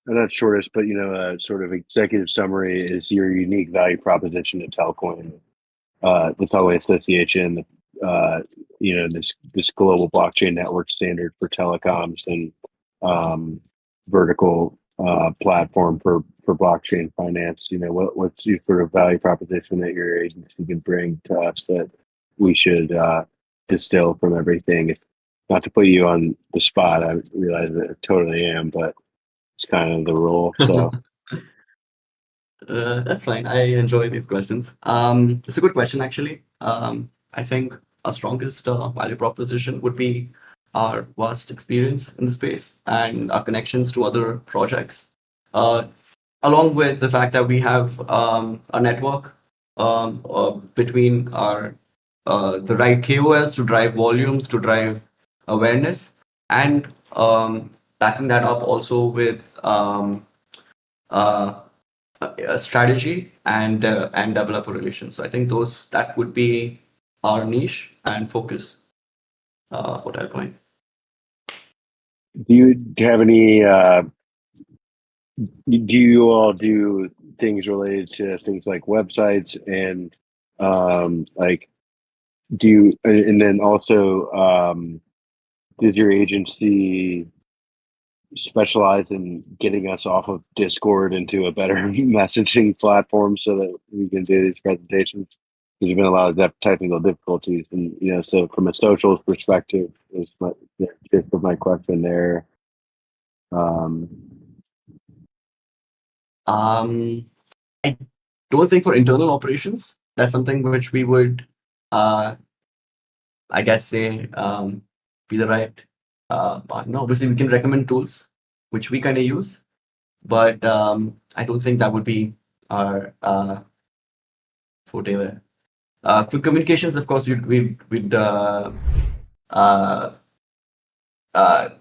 not shortest, but sort of executive summary is your unique value proposition to Telcoin, the Telcoin Association, this global blockchain network standard for telecoms and vertical platform for blockchain finance. What's your sort of value proposition that your agency can bring to us that we should distill from everything? Not to put you on the spot, I realize that I totally am, but it's kind of the role. So That's fine. I enjoy these questions. It's a good question, actually. I think our strongest value proposition would be our vast experience in the space and our connections to other projects, along with the fact that we have a network between our the right KOLs to drive volumes, to drive awareness, and backing that up also with a strategy and developer relations. So I think that would be our niche and focus for Telcoin. do you have any, do you all do things related to things like websites and like and then also does your agency specialize in getting us off of Discord into a better messaging platform so that we can do these presentations? There's been a lot of technical difficulties, and so from a socials perspective, is the gist of my question there. I don't think for internal operations that's something which we would, I guess, say be the right partner. Obviously, we can recommend tools which we kind of use, but I don't think that would be our forte there. Quick communications, of course, we'd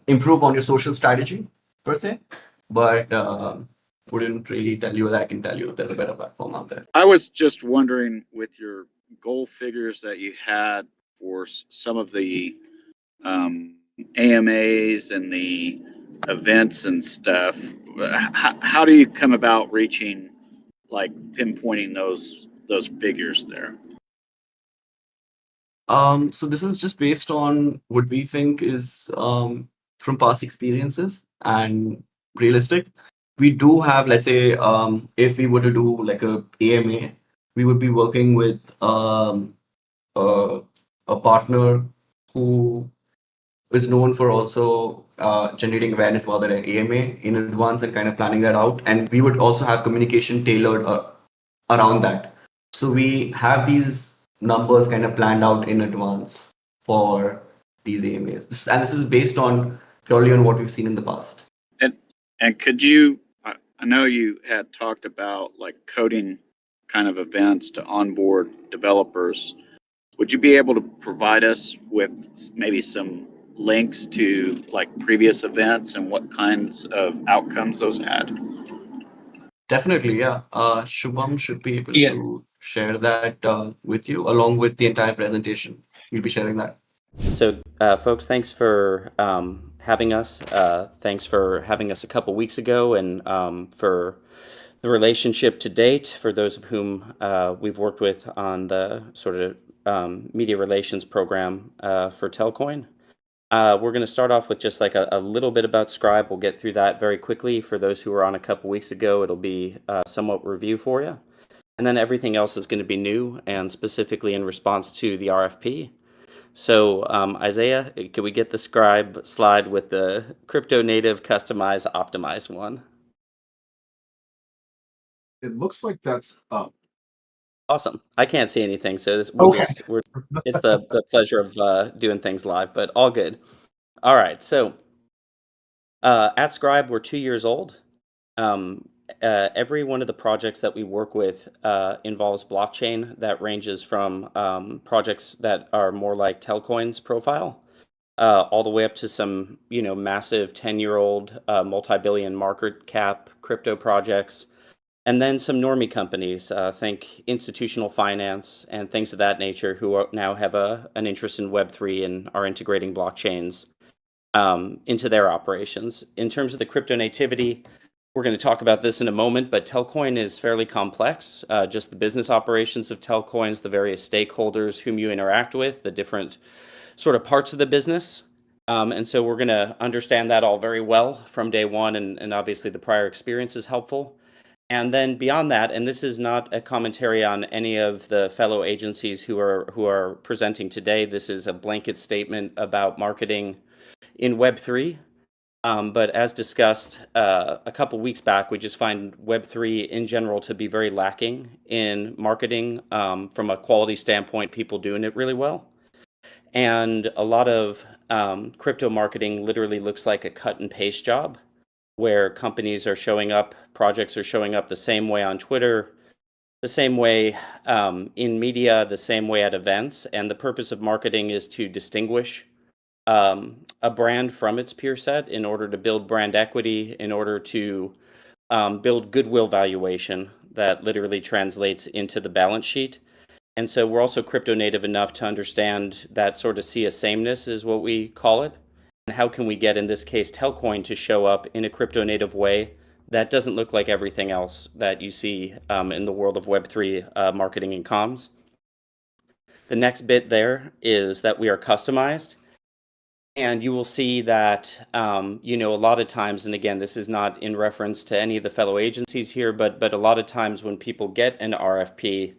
improve on your social strategy per se, but wouldn't really tell you that I can tell you if there's a better platform out there. I was just wondering, with your goal figures that you had for some of the AMAs and the events and stuff, how do you come about reaching, like pinpointing those figures there? So this is just based on what we think is from past experiences and realistic. We do have, let's say, if we were to do like a AMA, we would be working with a partner who is known for also generating awareness about their AMA in advance and kind of planning that out. And we would also have communication tailored around that. So we have these numbers kind of planned out in advance for these AMAs. And this is based on purely on what we've seen in the past. And could you, I know you had talked about like coding kind of events to onboard developers. Would you be able to provide us with maybe some links to like previous events and what kinds of outcomes those had? Definitely, yeah. Shubham should be able Yeah. to share that with you along with the entire presentation. We'll be sharing that. So, folks, thanks for having us. Thanks for having us a couple weeks ago, and for the relationship to date. For those of whom we've worked with on the sort of media relations program for Telcoin. We're going to start off with just like a little bit about Scribe. We'll get through that very quickly. For those who were on a couple weeks ago, it'll be somewhat review for you. And then everything else is going to be new and specifically in response to the RFP. So Isaiah, can we get the Scribe slide with the crypto native customize optimize one? It looks like that's up. Awesome. I can't see anything, so it's the pleasure of doing things live, but all good. All right, so at Scribe, we're 2 years old. Every one of the projects that we work with involves blockchain. That ranges from projects that are more like Telcoin's profile, all the way up to some massive 10-year-old multi-billion market cap crypto projects. And then some normie companies, think institutional finance and things of that nature, who now have an interest in Web3 and are integrating blockchains into their operations. In terms of the crypto nativity, we're going to talk about this in a moment, but Telcoin is fairly complex. Just the business operations of Telcoins, the various stakeholders whom you interact with, the different sort of parts of the business. And so we're going to understand that all very well from day one, and obviously the prior experience is helpful. And then beyond that, and this is not a commentary on any of the fellow agencies who are presenting today. This is a blanket statement about marketing in Web3. But as discussed a couple weeks back, we just find Web3 in general to be very lacking in marketing from a quality standpoint, people doing it really well. And a lot of crypto marketing literally looks like a cut and paste job, where companies are showing up, projects are showing up the same way on Twitter, the same way in media, the same way at events. And the purpose of marketing is to distinguish a brand from its peer set in order to build brand equity, in order to build goodwill valuation that literally translates into the balance sheet. And so we're also crypto native enough to understand that sort of see a sameness is what we call it. And how can we get, in this case, Telcoin to show up in a crypto native way that doesn't look like everything else that you see in the world of Web3 marketing and comms. The next bit there is that we are customized. And you will see that, a lot of times, and again, this is not in reference to any of the fellow agencies here, but a lot of times when people get an RFP,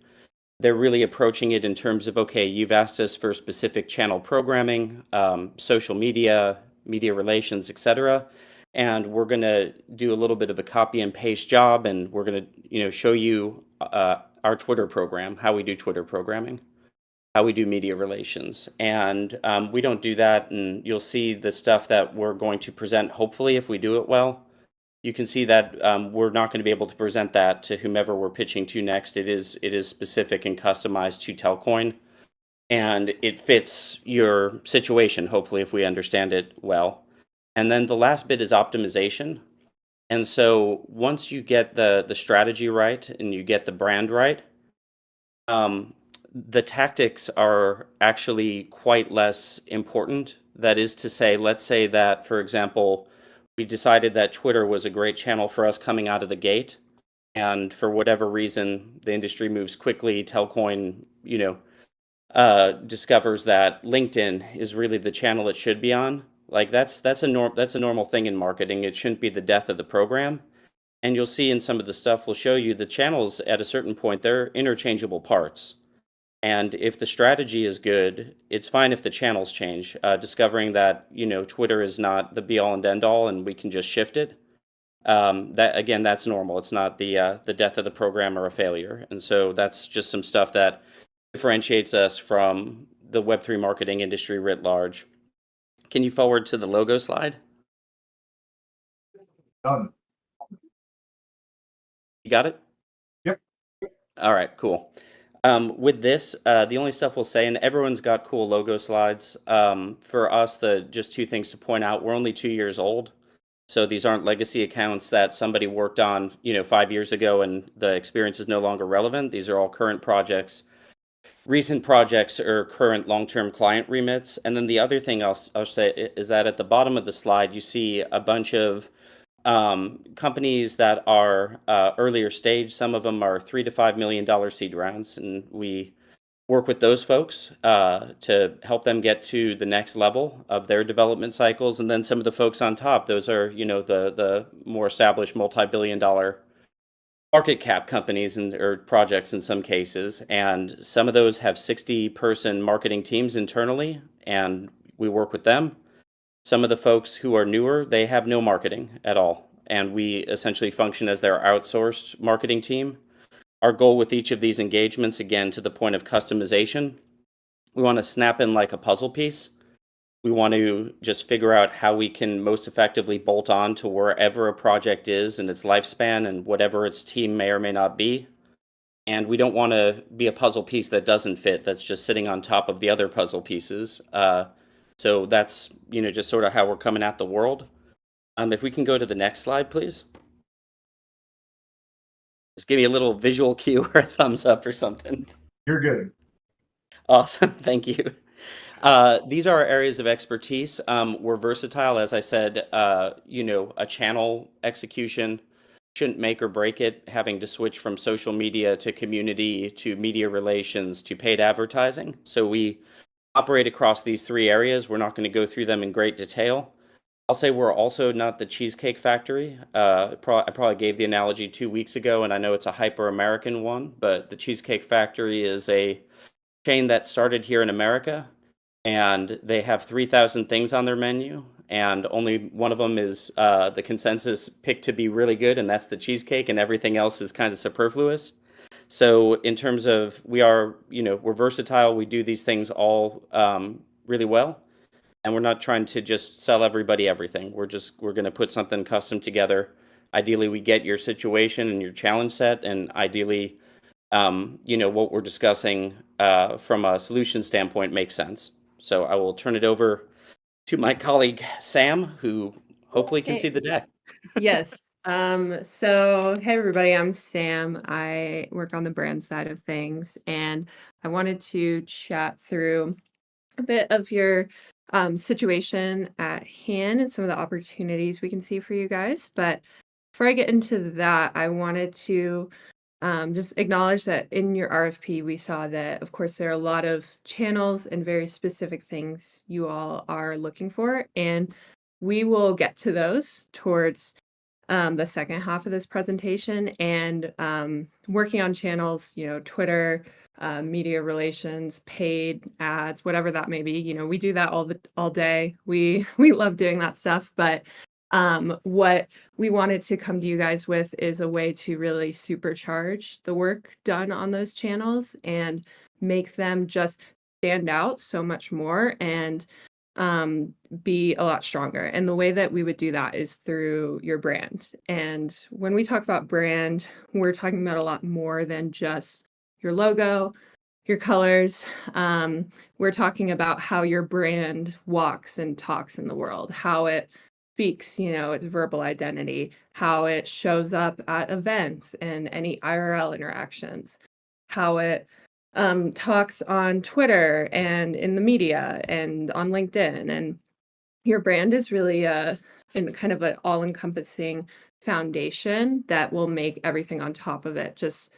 they're really approaching it in terms of, okay, you've asked us for specific channel programming, social media, media relations, etc. And we're going to do a little bit of a copy and paste job, and we're going to, show you our Twitter program, how we do Twitter programming, how we do media relations. And we don't do that, and you'll see the stuff that we're going to present, hopefully, if we do it well. You can see that we're not going to be able to present that to whomever we're pitching to next. It is specific and customized to Telcoin, and it fits your situation, hopefully, if we understand it well. And then the last bit is optimization. And so once you get the strategy right and you get the brand right, the tactics are actually quite less important. That is to say, let's say that, for example, we decided that Twitter was a great channel for us coming out of the gate. And for whatever reason, the industry moves quickly. Telcoin, discovers that LinkedIn is really the channel it should be on. Like that's a normal thing in marketing. It shouldn't be the death of the program. And you'll see in some of the stuff we'll show you, the channels at a certain point, they're interchangeable parts. And if the strategy is good, it's fine if the channels change. Discovering that, Twitter is not the be all and end all and we can just shift it. That's normal. It's not the death of the program or a failure. And so that's just some stuff that differentiates us from the Web3 marketing industry writ large. Can you forward to the logo slide? Done. You got it? Yep. All right, cool. With this, the only stuff we'll say, and everyone's got cool logo slides. For us, just two things to point out. We're only 2 years old. So these aren't legacy accounts that somebody worked on, 5 years ago and the experience is no longer relevant. These are all current projects, recent projects, or current long-term client remits. And then the other thing I'll say is that at the bottom of the slide, you see a bunch of companies that are earlier stage. Some of them are $3 to $5 million seed rounds, and we work with those folks to help them get to the next level of their development cycles. And then some of the folks on top, those are the more established multi-billion-dollar market cap companies or projects in some cases. And some of those have 60-person marketing teams internally, and we work with them. Some of the folks who are newer, they have no marketing at all, and we essentially function as their outsourced marketing team. Our goal with each of these engagements, again, to the point of customization, we want to snap in like a puzzle piece. We want to just figure out how we can most effectively bolt on to wherever a project is in its lifespan and whatever its team may or may not be. And we don't want to be a puzzle piece that doesn't fit, that's just sitting on top of the other puzzle pieces. So that's, just sort of how we're coming at the world. If we can go to the next slide, please. Just give me a little visual cue or a thumbs up or something. You're good. Awesome. Thank you. These are our areas of expertise. We're versatile. As I said, a channel execution shouldn't make or break it. Having to switch from social media to community to media relations to paid advertising. So we operate across these three areas. We're not going to go through them in great detail. I'll say we're also not the Cheesecake Factory. I probably gave the analogy 2 weeks ago, and I know it's a hyper-American one, but the Cheesecake Factory is a chain that started here in America, and they have 3,000 things on their menu, and only one of them is the consensus picked to be really good, and that's the cheesecake, and everything else is kind of superfluous. So in terms of we're versatile. We do these things all really well. And we're not trying to just sell everybody everything. We're going to put something custom together. Ideally, we get your situation and your challenge set, and ideally, what we're discussing from a solution standpoint makes sense. So I will turn it over to my colleague, Sam, who hopefully can see the deck. Yes. So hey everybody, I'm Sam. I work on the brand side of things, and I wanted to chat through a bit of your situation at hand and some of the opportunities we can see for you guys. But before I get into that, I wanted to just acknowledge that in your RFP, we saw that, of course, there are a lot of channels and very specific things you all are looking for, and we will get to those towards the second half of this presentation. And working on channels, Twitter, media relations, paid ads, whatever that may be. We do that all day. We love doing that stuff. But what we wanted to come to you guys with is a way to really supercharge the work done on those channels and make them just stand out so much more and be a lot stronger. And the way that we would do that is through your brand. And when we talk about brand, we're talking about a lot more than just your logo, your colors. We're talking about how your brand walks and talks in the world, how it speaks, its verbal identity, how it shows up at events and any IRL interactions, how it talks on Twitter and in the media and on LinkedIn. And your brand is really in kind of an all-encompassing foundation that will make everything on top of it just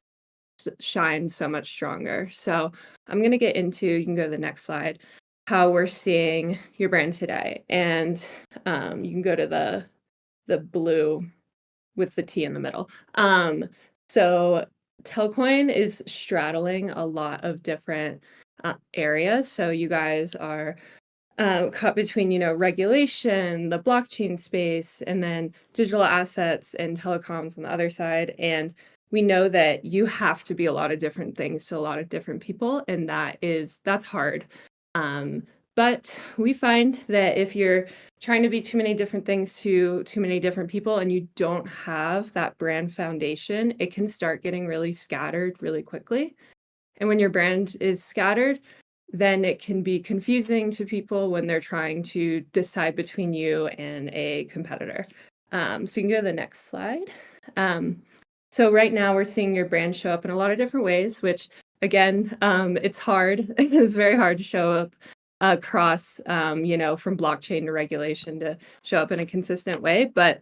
shine so much stronger. So I'm going to get into, you can go to the next slide, how we're seeing your brand today. And you can go to the blue with the T in the middle. So Telcoin is straddling a lot of different areas. So you guys are caught between, regulation, the blockchain space, and then digital assets and telecoms on the other side. And we know that you have to be a lot of different things to a lot of different people, and that's hard. But we find that if you're trying to be too many different things to too many different people and you don't have that brand foundation, it can start getting really scattered really quickly. And when your brand is scattered, then it can be confusing to people when they're trying to decide between you and a competitor. So you can go to the next slide. So right now we're seeing your brand show up in a lot of different ways, which again, it's hard. It's very hard to show up across, you know, from blockchain to regulation to show up in a consistent way. But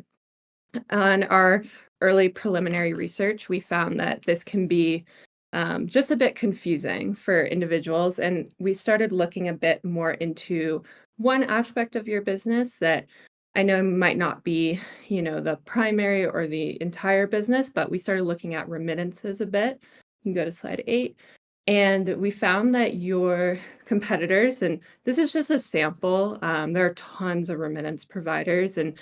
on our early preliminary research, we found that this can be just a bit confusing for individuals. And we started looking a bit more into one aspect of your business that I know might not be, you know, the primary or the entire business, but we started looking at remittances a bit. You can go to slide 8. And we found that your competitors, and this is just a sample, there are tons of remittance providers, and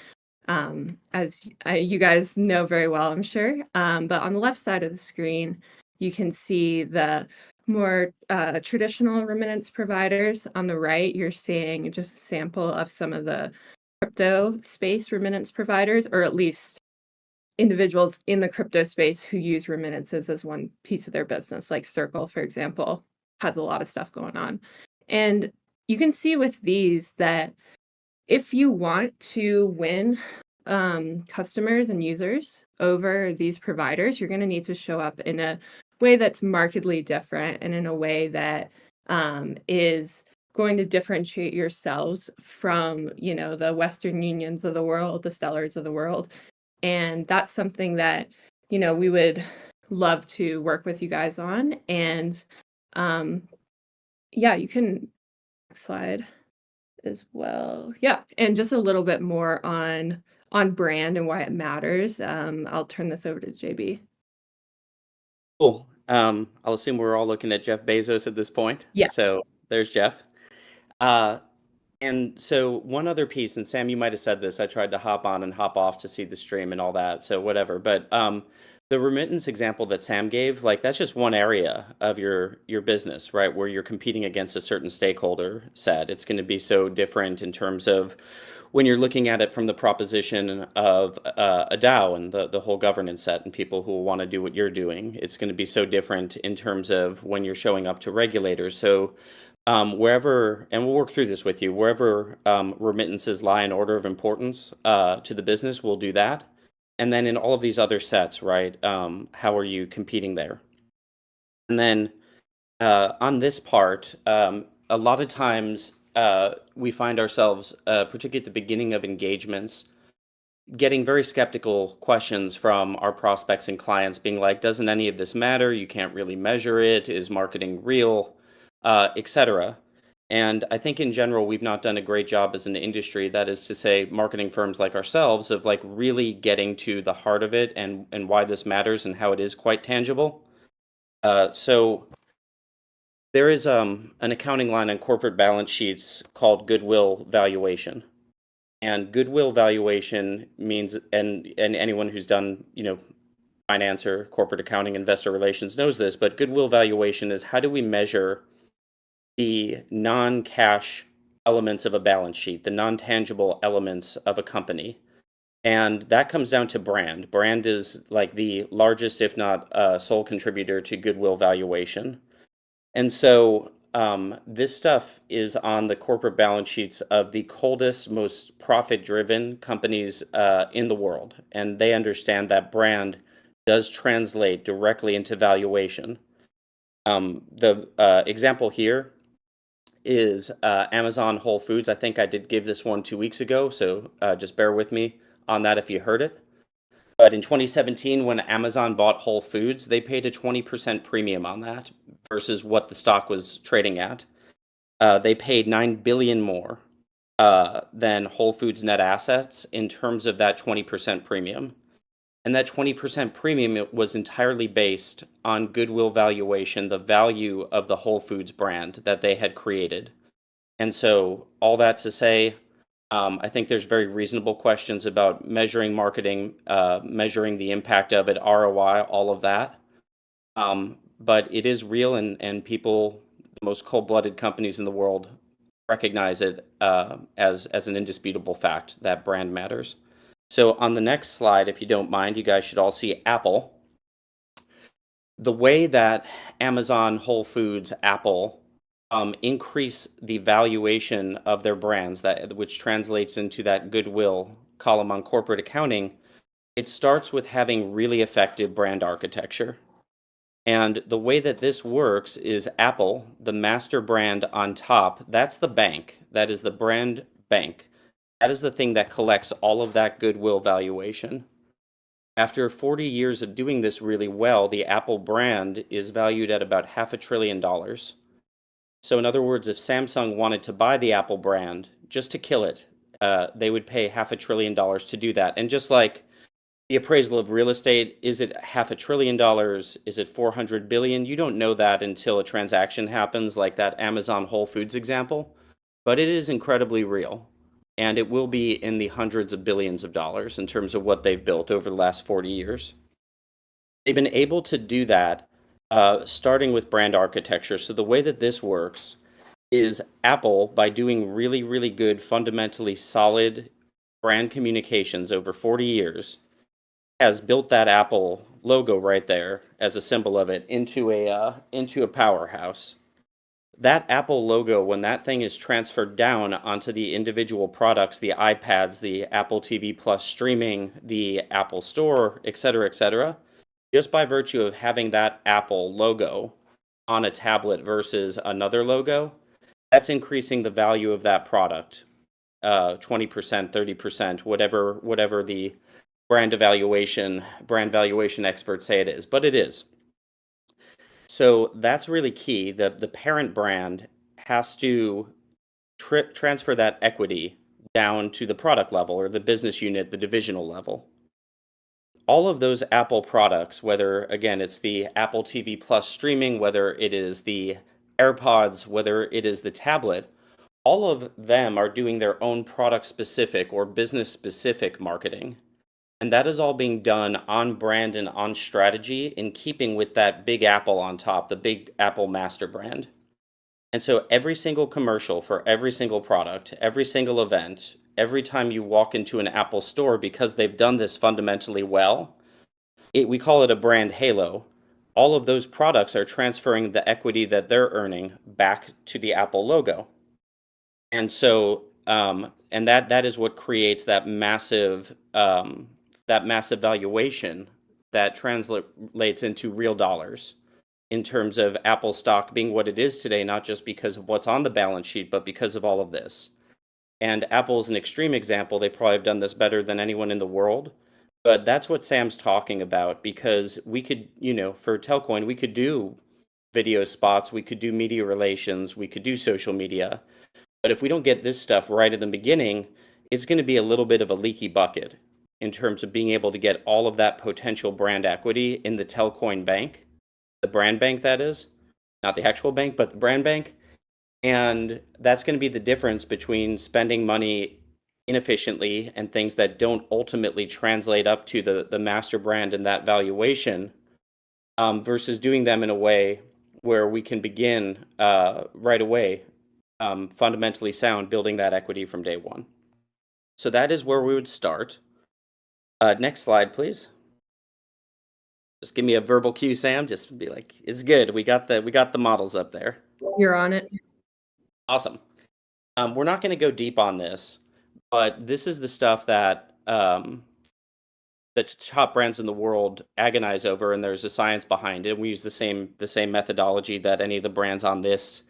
as you guys know very well, I'm sure. But on the left side of the screen, you can see the more traditional remittance providers. On the right, you're seeing just a sample of some of the crypto space remittance providers, or at least individuals in the crypto space who use remittances as one piece of their business, like Circle, for example, has a lot of stuff going on. And you can see with these that if you want to win customers and users over these providers, you're going to need to show up in a way that's markedly different and in a way that is going to differentiate yourselves from, you know, the Western Unions of the world, the Stellars of the world. And that's something that, you know, we would love to work with you guys on. And yeah, you can slide as well. Yeah, and just a little bit more on brand and why it matters. I'll turn this over to JB. Cool. I'll assume we're all looking at Jeff Bezos at this point. Yeah. So there's Jeff. And so one other piece, and Sam, you might have said this, I tried to hop on and hop off to see the stream and all that, so whatever. But the remittance example that Sam gave, like that's just one area of your business, right? Where you're competing against a certain stakeholder set. It's going to be so different in terms of when you're looking at it from the proposition of a DAO and the whole governance set and people who will want to do what you're doing. It's going to be so different in terms of when you're showing up to regulators. So wherever, and we'll work through this with you, wherever remittances lie in order of importance to the business, we'll do that. And then in all of these other sets, right, how are you competing there? And then on this part, a lot of times we find ourselves, particularly at the beginning of engagements, getting very skeptical questions from our prospects and clients being like, doesn't any of this matter? You can't really measure it. Is marketing real? Etc. And I think in general, we've not done a great job as an industry, that is to say, marketing firms like ourselves, of like really getting to the heart of it and why this matters and how it is quite tangible. So there is an accounting line on corporate balance sheets called goodwill valuation. And goodwill valuation means, and anyone who's done, you know, finance or corporate accounting, investor relations knows this, but goodwill valuation is how do we measure the non-cash elements of a balance sheet, the non-tangible elements of a company. And that comes down to brand. Brand is like the largest, if not sole contributor to goodwill valuation. And so this stuff is on the corporate balance sheets of the coldest, most profit-driven companies in the world. And they understand that brand does translate directly into valuation. The example here is Amazon Whole Foods. I think I did give this one 2 weeks ago, so just bear with me on that if you heard it. But in 2017, when Amazon bought Whole Foods, they paid a 20% premium on that versus what the stock was trading at. They paid $9 billion more than Whole Foods net assets in terms of that 20% premium. And that 20% premium was entirely based on goodwill valuation, the value of the Whole Foods brand that they had created. And so all that to say, I think there's very reasonable questions about measuring marketing, measuring the impact of it, ROI, all of that. But it is real, and people, the most cold-blooded companies in the world, recognize it as an indisputable fact that brand matters. So on the next slide, if you don't mind, you guys should all see Apple. The way that Amazon, Whole Foods, Apple increase the valuation of their brands, which translates into that goodwill column on corporate accounting, it starts with having really effective brand architecture. And the way that this works is Apple, the master brand on top, that's the bank. That is the brand bank. That is the thing that collects all of that goodwill valuation. After 40 years of doing this really well, the Apple brand is valued at about $500 billion. So in other words, if Samsung wanted to buy the Apple brand just to kill it, they would pay $500 billion to do that. And just like the appraisal of real estate, is it $500 billion? Is it 400 billion? You don't know that until a transaction happens, like that Amazon Whole Foods example. But it is incredibly real. And it will be in the hundreds of billions of dollars in terms of what they've built over the last 40 years. They've been able to do that starting with brand architecture. So the way that this works is Apple, by doing really, really good, fundamentally solid brand communications over 40 years, has built that Apple logo right there as a symbol of it into a powerhouse. That Apple logo, when that thing is transferred down onto the individual products, the iPads, the Apple TV Plus streaming, the Apple Store, etc., just by virtue of having that Apple logo on a tablet versus another logo, that's increasing the value of that product 20%, 30%, whatever the brand valuation experts say it is, but it is. So that's really key. The parent brand has to transfer that equity down to the product level or the business unit, the divisional level. All of those Apple products, whether, again, it's the Apple TV Plus streaming, whether it is the AirPods, whether it is the tablet, all of them are doing their own product-specific or business-specific marketing. And that is all being done on brand and on strategy in keeping with that big Apple on top, the big Apple master brand. And so every single commercial for every single product, every single event, every time you walk into an Apple store, because they've done this fundamentally well, we call it a brand halo. All of those products are transferring the equity that they're earning back to the Apple logo. And so, and that is what creates that massive valuation that translates into real dollars in terms of Apple stock being what it is today, not just because of what's on the balance sheet, but because of all of this. And Apple's an extreme example. They probably have done this better than anyone in the world. But that's what Sam's talking about, because we could, for Telcoin, we could do video spots, we could do media relations, we could do social media. But if we don't get this stuff right at the beginning, it's going to be a little bit of a leaky bucket in terms of being able to get all of that potential brand equity in the Telcoin bank, the brand bank that is, not the actual bank, but the brand bank. And that's going to be the difference between spending money inefficiently and things that don't ultimately translate up to the master brand and that valuation versus doing them in a way where we can begin right away, fundamentally sound, building that equity from day one. So that is where we would start. Next slide, please. Just give me a verbal cue, Sam. Just be like, it's good. We got the models up there. You're on it. Awesome. We're not going to go deep on this, but this is the stuff that the top brands in the world agonize over, and there's a science behind it. We use the same methodology that any of the brands on this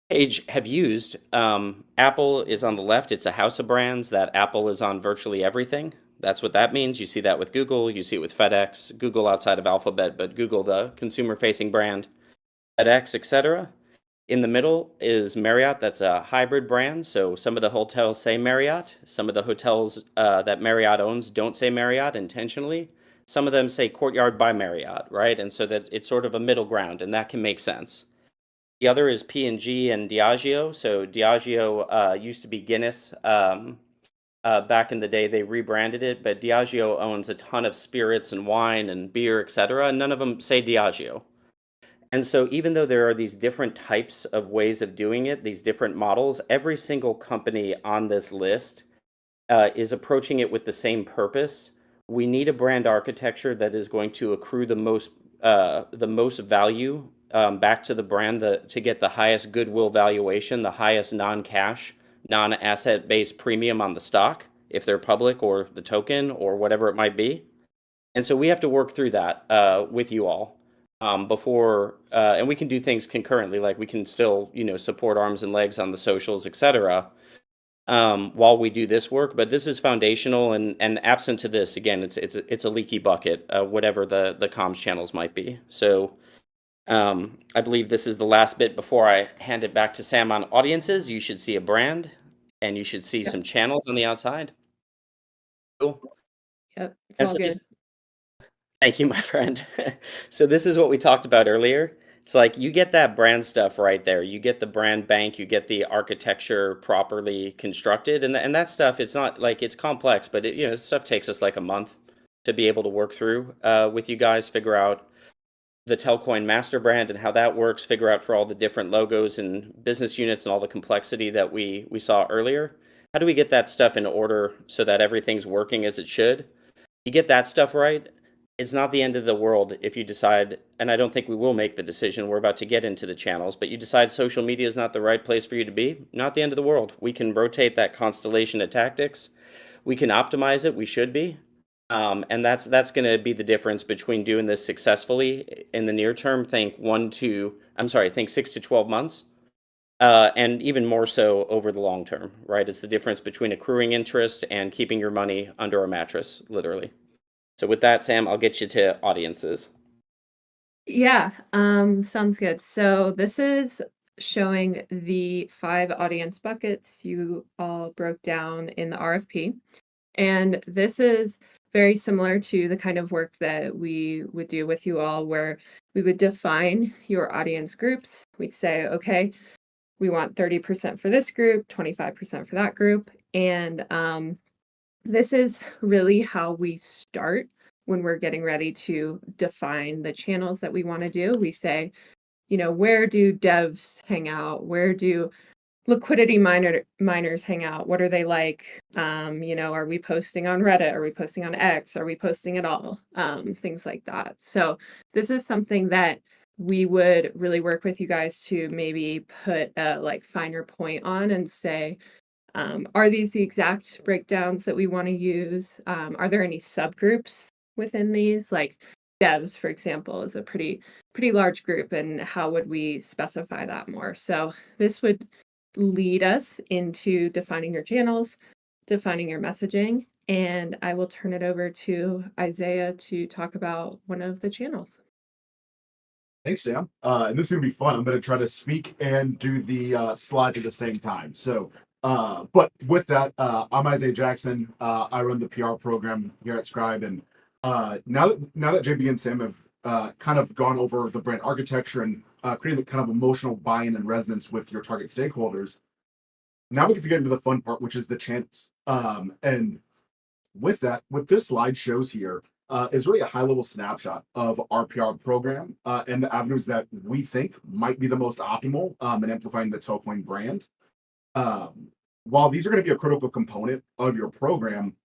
page have used. Apple is on the left. It's a house of brands. That Apple is on virtually everything. That's what that means. You see that with Google. You see it with FedEx. Google outside of Alphabet, but Google, the consumer-facing brand, FedEx, etc. In the middle is Marriott. That's a hybrid brand. So some of the hotels say Marriott. Some of the hotels that Marriott owns don't say Marriott intentionally. Some of them say Courtyard by Marriott, right? And so it's sort of a middle ground, and that can make sense. The other is P&G and Diageo. So Diageo used to be Guinness. Back in the day, they rebranded it, but Diageo owns a ton of spirits and wine and beer, etc., and none of them say Diageo. And so even though there are these different types of ways of doing it, these different models, every single company on this list is approaching it with the same purpose. We need a brand architecture that is going to accrue the most value back to the brand to get the highest goodwill valuation, the highest non-cash, non-asset-based premium on the stock, if they're public or the token or whatever it might be. And so we have to work through that with you all before, and we can do things concurrently, like we can still, support arms and legs on the socials, etc. While we do this work. But this is foundational, and absent to this, again, it's a leaky bucket, whatever the comms channels might be. So I believe this is the last bit before I hand it back to Sam on audiences. You should see a brand, and you should see some channels on the outside. Cool. Yep, it's And all so good. Thank you, my friend. So this is what we talked about earlier. It's like you get that brand stuff right there. You get the brand bank, you get the architecture properly constructed, and that stuff. It's not like it's complex, but stuff takes us like a month to be able to work through with you guys, figure out the Telcoin master brand and how that works, figure out for all the different logos and business units and all the complexity that we saw earlier. How do we get that stuff in order so that everything's working as it should? You get that stuff right, it's not the end of the world if you decide, and I don't think we will make the decision, we're about to get into the channels, but you decide social media is not the right place for you to be, not the end of the world. We can rotate that constellation of tactics. We can optimize it, we should be. And that's going to be the difference between doing this successfully in the near term, think 6 to 12 months, and even more so over the long term, right? It's the difference between accruing interest and keeping your money under a mattress, literally. So with that, Sam, I'll get you to audiences. Yeah, sounds good. So this is showing the 5 audience buckets you all broke down in the RFP. And this is very similar to the kind of work that we would do with you all, where we would define your audience groups. We'd say, okay, we want 30% for this group, 25% for that group. And this is really how we start when we're getting ready to define the channels that we want to do. We say, where do devs hang out? Where do liquidity miners hang out? What are they like? Are we posting on Reddit? Are we posting on X? Are we posting at all? Things like that. So this is something that we would really work with you guys to maybe put a finer point on and say, are these the exact breakdowns that we want to use? Are there any subgroups within these? Like devs, for example, is a pretty large group, and how would we specify that more? So this would lead us into defining your channels, defining your messaging, and I will turn it over to Isaiah to talk about one of the channels. Thanks, Sam. And this is gonna be fun. I'm gonna try to speak and do the slides at the same time. So, but with that, I'm Isaiah Jackson. I run the PR program here at Scribe, and now that JB and Sam have kind of gone over the brand architecture and creating the kind of emotional buy-in and resonance with your target stakeholders, now we get to get into the fun part, which is the channels. And with that, what this slide shows here is really a high-level snapshot of our PR program and the avenues that we think might be the most optimal in amplifying the Telcoin brand. While these are going to be a critical component of your program,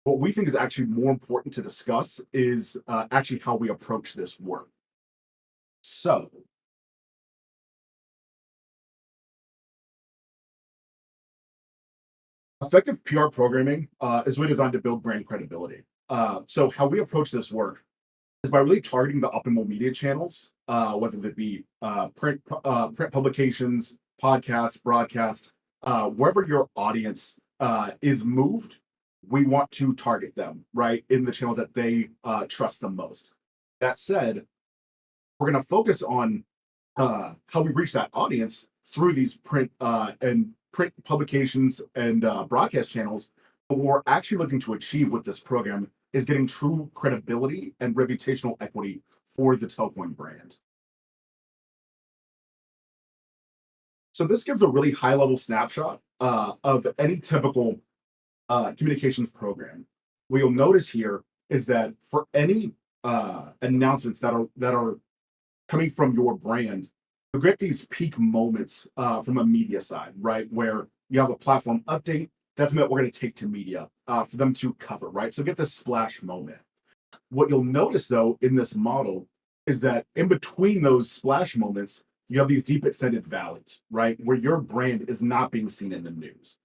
what we think is actually more important to discuss is actually how we approach this work. So, effective PR programming is really designed to build brand credibility. So how we approach this work is by really targeting the optimal media channels, whether they be print publications, podcasts, broadcast, wherever your audience is moved, we want to target them, right, in the channels that they trust the most. That said, we're going to focus on how we reach that audience through these print publications and broadcast channels. But what we're actually looking to achieve with this program is getting true credibility and reputational equity for the Telcoin brand. So this gives a really high-level snapshot of any typical communications program. What you'll notice here is that for any announcements that are coming from your brand, you get these peak moments from a media side, right? Where you have a platform update, that's what we're going to take to media for them to cover, right? So get this splash moment. What you'll notice, though, in this model is that in between those splash moments, you have these deep extended valleys, right? Where your brand is not being seen in the news.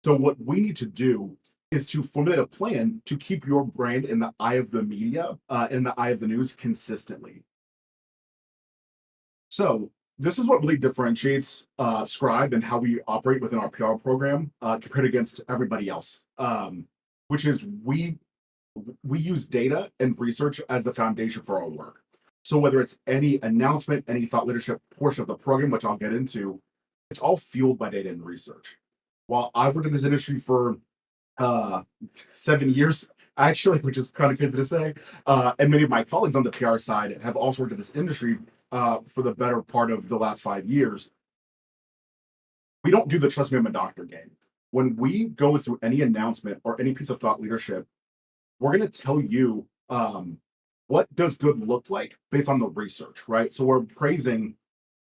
So what we need to do is to formulate a plan to keep your brand in the eye of the media, in the eye of the news consistently. So this is what really differentiates Scribe and how we operate within our PR program compared against everybody else, which is we use data and research as the foundation for our work. So whether it's any announcement, any thought leadership portion of the program, which I'll get into, it's all fueled by data and research. While I've worked in this industry for 7 years, actually, which is kind of crazy to say, and many of my colleagues on the PR side have also worked in this industry for the better part of the last 5 years. We don't do the trust me, I'm a doctor game. When we go through any announcement or any piece of thought leadership, we're going to tell you what does good look like based on the research, right? So we're praising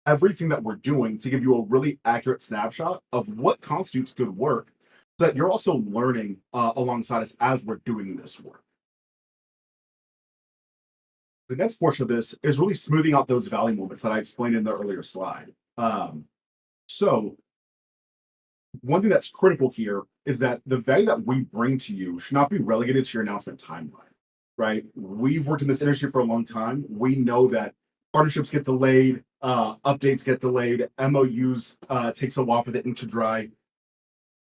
everything that we're doing to give you a really accurate snapshot of what constitutes good work, so that you're also learning alongside us as we're doing this work. The next portion of this is really smoothing out those value moments that I explained in the earlier slide. So one thing that's critical here is that the value that we bring to you should not be relegated to your announcement timeline, right? We've worked in this industry for a long time. We know that partnerships get delayed, updates get delayed, MOUs takes a while for the ink to dry.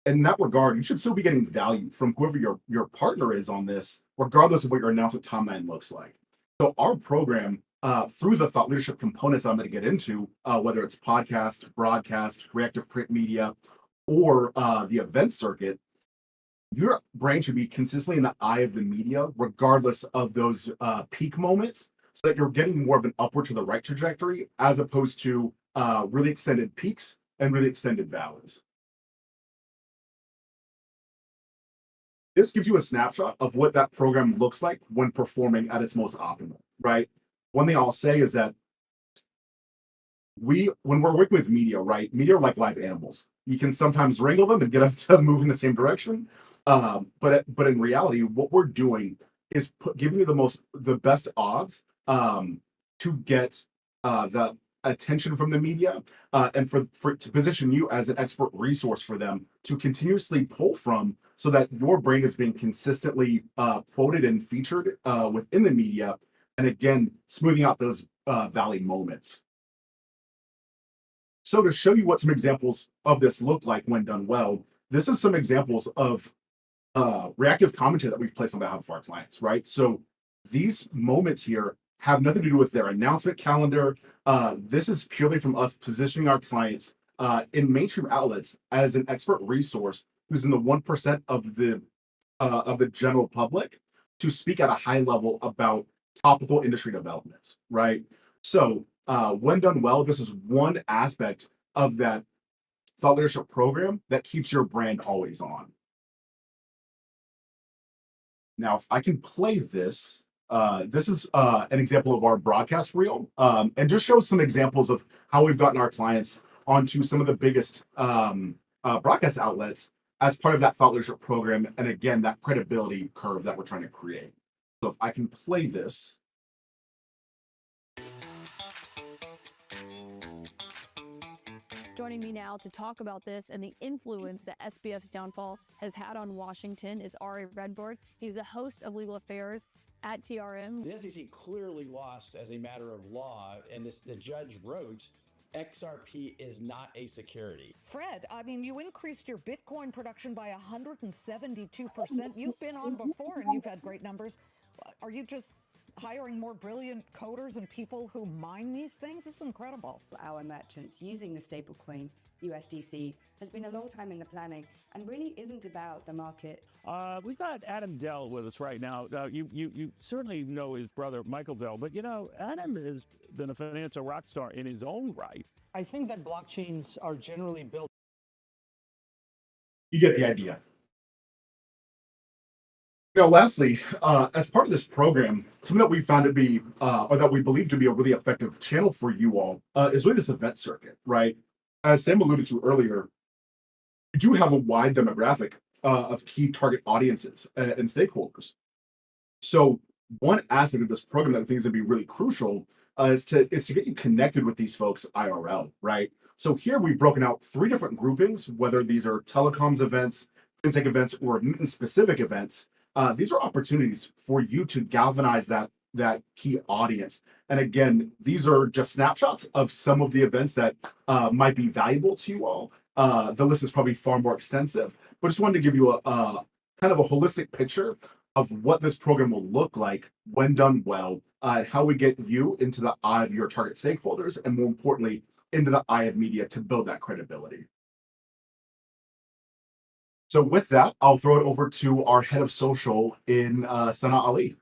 In that regard, you should still be getting value from whoever your partner is on this, regardless of what your announcement timeline looks like. So our program, through the thought leadership components I'm going to get into, whether it's podcast, broadcast, reactive print media, or the event circuit, your brand should be consistently in the eye of the media, regardless of those peak moments, so that you're getting more of an upward to the right trajectory, as opposed to really extended peaks and really extended valleys. This gives you a snapshot of what that program looks like when performing at its most optimal, right? One thing I'll say is that when we're working with media, right? Media are like live animals. You can sometimes wrangle them and get them to move in the same direction. But in reality, what we're doing is giving you the best odds to get the attention from the media, and to position you as an expert resource for them to continuously pull from, so that your brand is being consistently quoted and featured within the media, and again, smoothing out those valley moments. So to show you what some examples of this look like when done well, this is some examples of reactive commentary that we've placed on behalf of our clients, right? So these moments here have nothing to do with their announcement calendar. This is purely from us positioning our clients in mainstream outlets as an expert resource who's in the 1% of the general public to speak at a high level about topical industry developments, right? So when done well, this is one aspect of that thought leadership program that keeps your brand always on. Now, if I can play this, this is an example of our broadcast reel, and just shows some examples of how we've gotten our clients onto some of the biggest broadcast outlets as part of that thought leadership program, and again, that credibility curve that we're trying to create. So if I can play this. Joining me now to talk about this and the influence that SBF's downfall has had on Washington is Ari Redbord. He's the host of Legal Affairs at TRM. The SEC clearly lost as a matter of law, and the judge wrote, XRP is not a security. Fred, I mean, you increased your Bitcoin production by 172%. You've been on before and you've had great numbers. Are you just hiring more brilliant coders and people who mine these things? It's incredible. Our merchants using the stablecoin USDC has been a long time in the planning and really isn't about the market. We've got Adam Dell with us right now. You certainly know his brother Michael Dell, but you know Adam has been a financial rock star in his own right. I think that blockchains are generally built. You get the idea. Now, lastly, as part of this program, something that we found to be, or that we believe to be a really effective channel for you all, is really this event circuit, right? As Sam alluded to earlier, we do have a wide demographic of key target audiences and stakeholders. So one aspect of this program that I think is going to be really crucial is to get you connected with these folks IRL, right? So here we've broken out 3 different groupings, whether these are telecoms events, intake events or specific events, these are opportunities for you to galvanize that key audience. And again, these are just snapshots of some of the events that might be valuable to you all. The list is probably far more extensive, but just wanted to give you a kind of a holistic picture of what this program will look like when done well, how we get you into the eye of your target stakeholders, and more importantly, into the eye of media to build that credibility. So with that, I'll throw it over to our head of social in Sana Ali.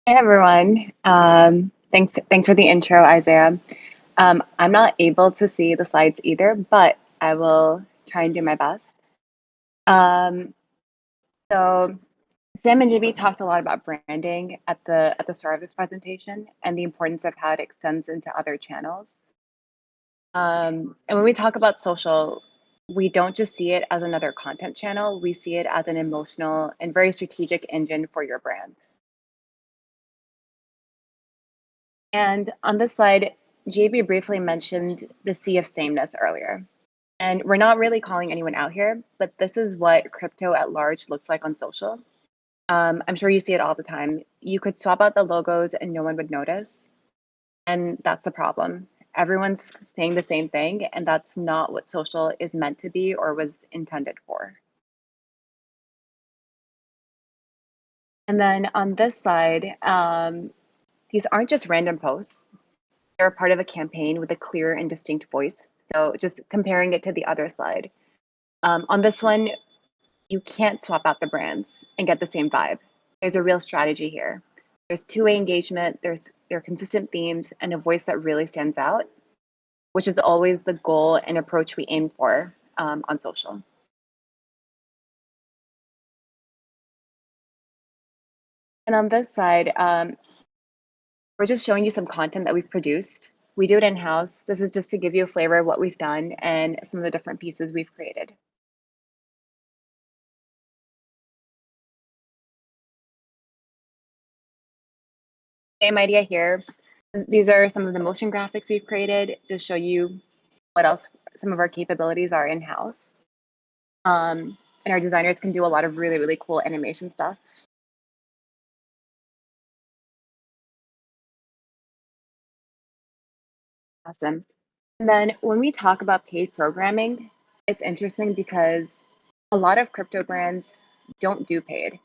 Hey everyone. Thanks for the intro, Isaiah. I'm not able to see the slides either, but I will try and do my best. So Sam and JB talked a lot about branding at the start of this presentation and the importance of how it extends into other channels. And when we talk about social, we don't just see it as another content channel, we see it as an emotional and very strategic engine for your brand. And on this slide, JB briefly mentioned the sea of sameness earlier. And we're not really calling anyone out here, but this is what crypto at large looks like on social. I'm sure you see it all the time. You could swap out the logos and no one would notice. And that's a problem. Everyone's saying the same thing, and that's not what social is meant to be or was intended for. And then on this slide, these aren't just random posts. They're part of a campaign with a clear and distinct voice. So just comparing it to the other slide. On this one, you can't swap out the brands and get the same vibe. There's a real strategy here. There's two-way engagement, there are consistent themes, and a voice that really stands out, which is always the goal and approach we aim for on social. And on this side, we're just showing you some content that we've produced. We do it in-house. This is just to give you a flavor of what we've done and some of the different pieces we've created. Same idea here. These are some of the motion graphics we've created to show you what else some of our capabilities are in-house. And our designers can do a lot of really, really cool animation stuff. Awesome. And then when we talk about paid programming, it's interesting because a lot of crypto brands don't do paid.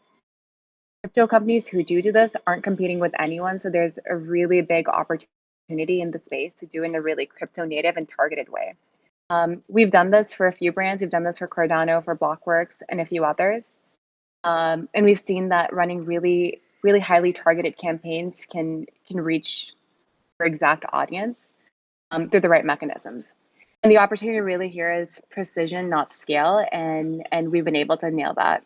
Crypto companies who do this aren't competing with anyone, so there's a really big opportunity in the space to do in a really crypto native and targeted way. We've done this for a few brands. We've done this for Cardano, for Blockworks, and a few others. And we've seen that running really, really highly targeted campaigns can reach your exact audience through the right mechanisms. And the opportunity really here is precision, not scale, and we've been able to nail that.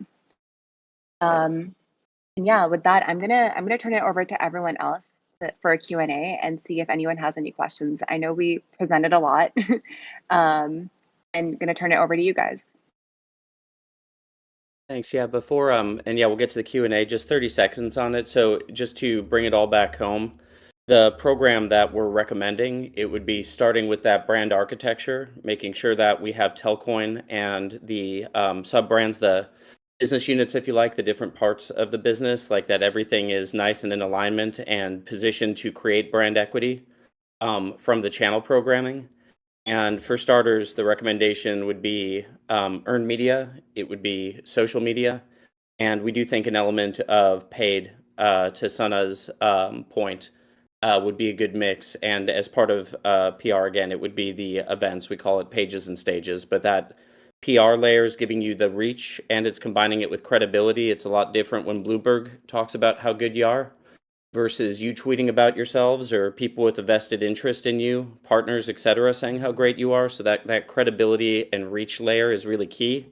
And yeah, with that, I'm gonna turn it over to everyone else for a Q&A and see if anyone has any questions. I know we presented a lot, and gonna turn it over to you guys. Thanks. Yeah, before and yeah, we'll get to the Q&A, just 30 seconds on it. So just to bring it all back home, the program that we're recommending, it would be starting with that brand architecture, making sure that we have Telcoin and the sub-brands, the business units, if you like, the different parts of the business, like that everything is nice and in alignment and positioned to create brand equity from the channel programming. And for starters, the recommendation would be earned media, it would be social media, and we do think an element of paid, to Sana's point, would be a good mix. And as part of PR, again, it would be the events. We call it pages and stages, but that PR layer is giving you the reach and it's combining it with credibility. It's a lot different when Bloomberg talks about how good you are versus you tweeting about yourselves or people with a vested interest in you, partners, etc., saying how great you are. So that credibility and reach layer is really key,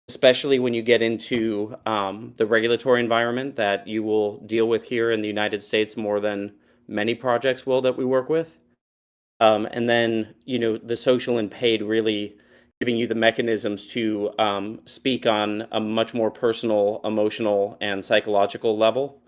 especially when you get into the regulatory environment that you will deal with here in the United States more than many projects will that we work with. And then, the social and paid really giving you the mechanisms to speak on a much more personal, emotional, and psychological level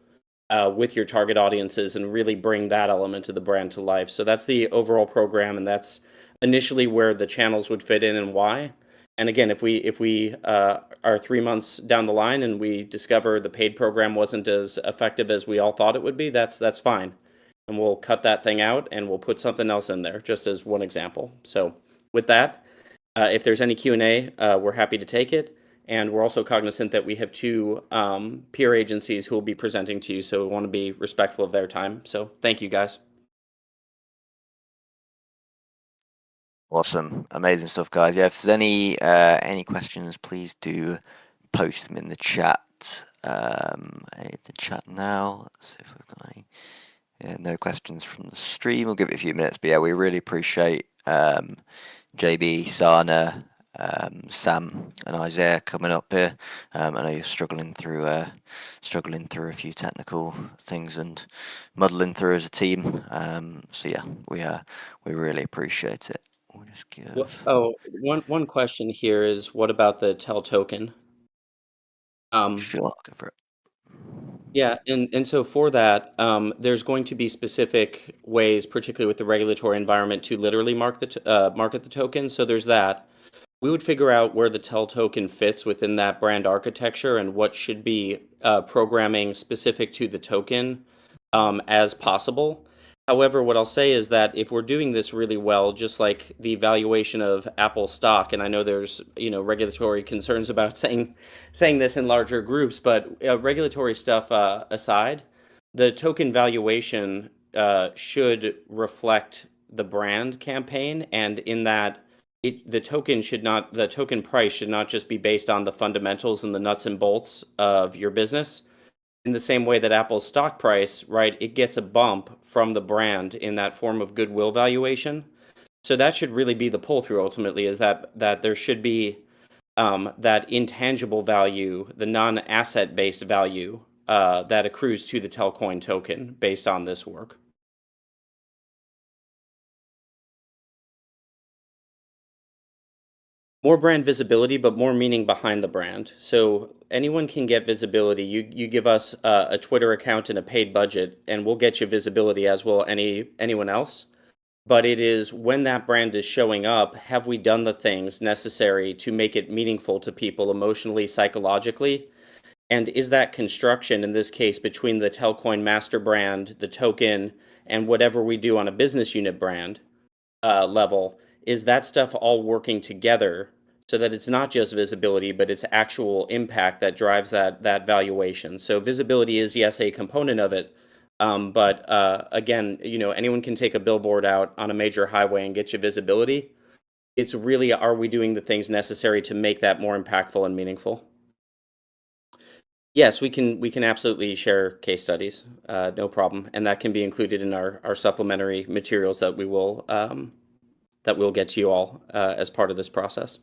with your target audiences and really bring that element of the brand to life. So that's the overall program, and that's initially where the channels would fit in and why. And again, if we are 3 months down the line and we discover the paid program wasn't as effective as we all thought it would be, that's fine. And we'll cut that thing out and we'll put something else in there, just as one example. So with that, if there's any Q&A, we're happy to take it. And we're also cognizant that we have two peer agencies who will be presenting to you, so we want to be respectful of their time. So thank you, guys. Awesome, amazing stuff, guys. Yeah, if there's any questions, please do post them in the chat. The chat now. Let's see if we've got any. Yeah, no questions from the stream. We'll give it a few minutes, but yeah, we really appreciate JB, Sana, Sam, and Isaiah coming up here. I know you're struggling through a few technical things and muddling through as a team. So yeah, we really appreciate it. We'll just give... One question here is, what about the TEL token? Sure, I'll go for it. Yeah, and so for that, there's going to be specific ways, particularly with the regulatory environment, to literally market the token. So there's that. We would figure out where the TEL token fits within that brand architecture and what should be programming specific to the token as possible. However, what I'll say is that if we're doing this really well, just like the valuation of Apple stock, and I know there's regulatory concerns about saying this in larger groups, but regulatory stuff aside, the token valuation should reflect the brand campaign, and in that the token price should not just be based on the fundamentals and the nuts and bolts of your business. In the same way that Apple's stock price, right, it gets a bump from the brand in that form of goodwill valuation. So that should really be the pull through ultimately, is that there should be that intangible value, the non-asset based value that accrues to the Telcoin token based on this work. More brand visibility, but more meaning behind the brand. So anyone can get visibility. You give us a Twitter account and a paid budget, and we'll get you visibility, as will anyone else. But it is when that brand is showing up, have we done the things necessary to make it meaningful to people emotionally, psychologically? And is that construction, in this case, between the Telcoin master brand, the token, and whatever we do on a business unit brand level, is that stuff all working together so that it's not just visibility, but it's actual impact that drives that valuation? So visibility is, yes, a component of it. But again, anyone can take a billboard out on a major highway and get you visibility. It's really, are we doing the things necessary to make that more impactful and meaningful? Yes, we can absolutely share case studies, no problem, and that can be included in our supplementary materials that we'll get to you all as part of this process.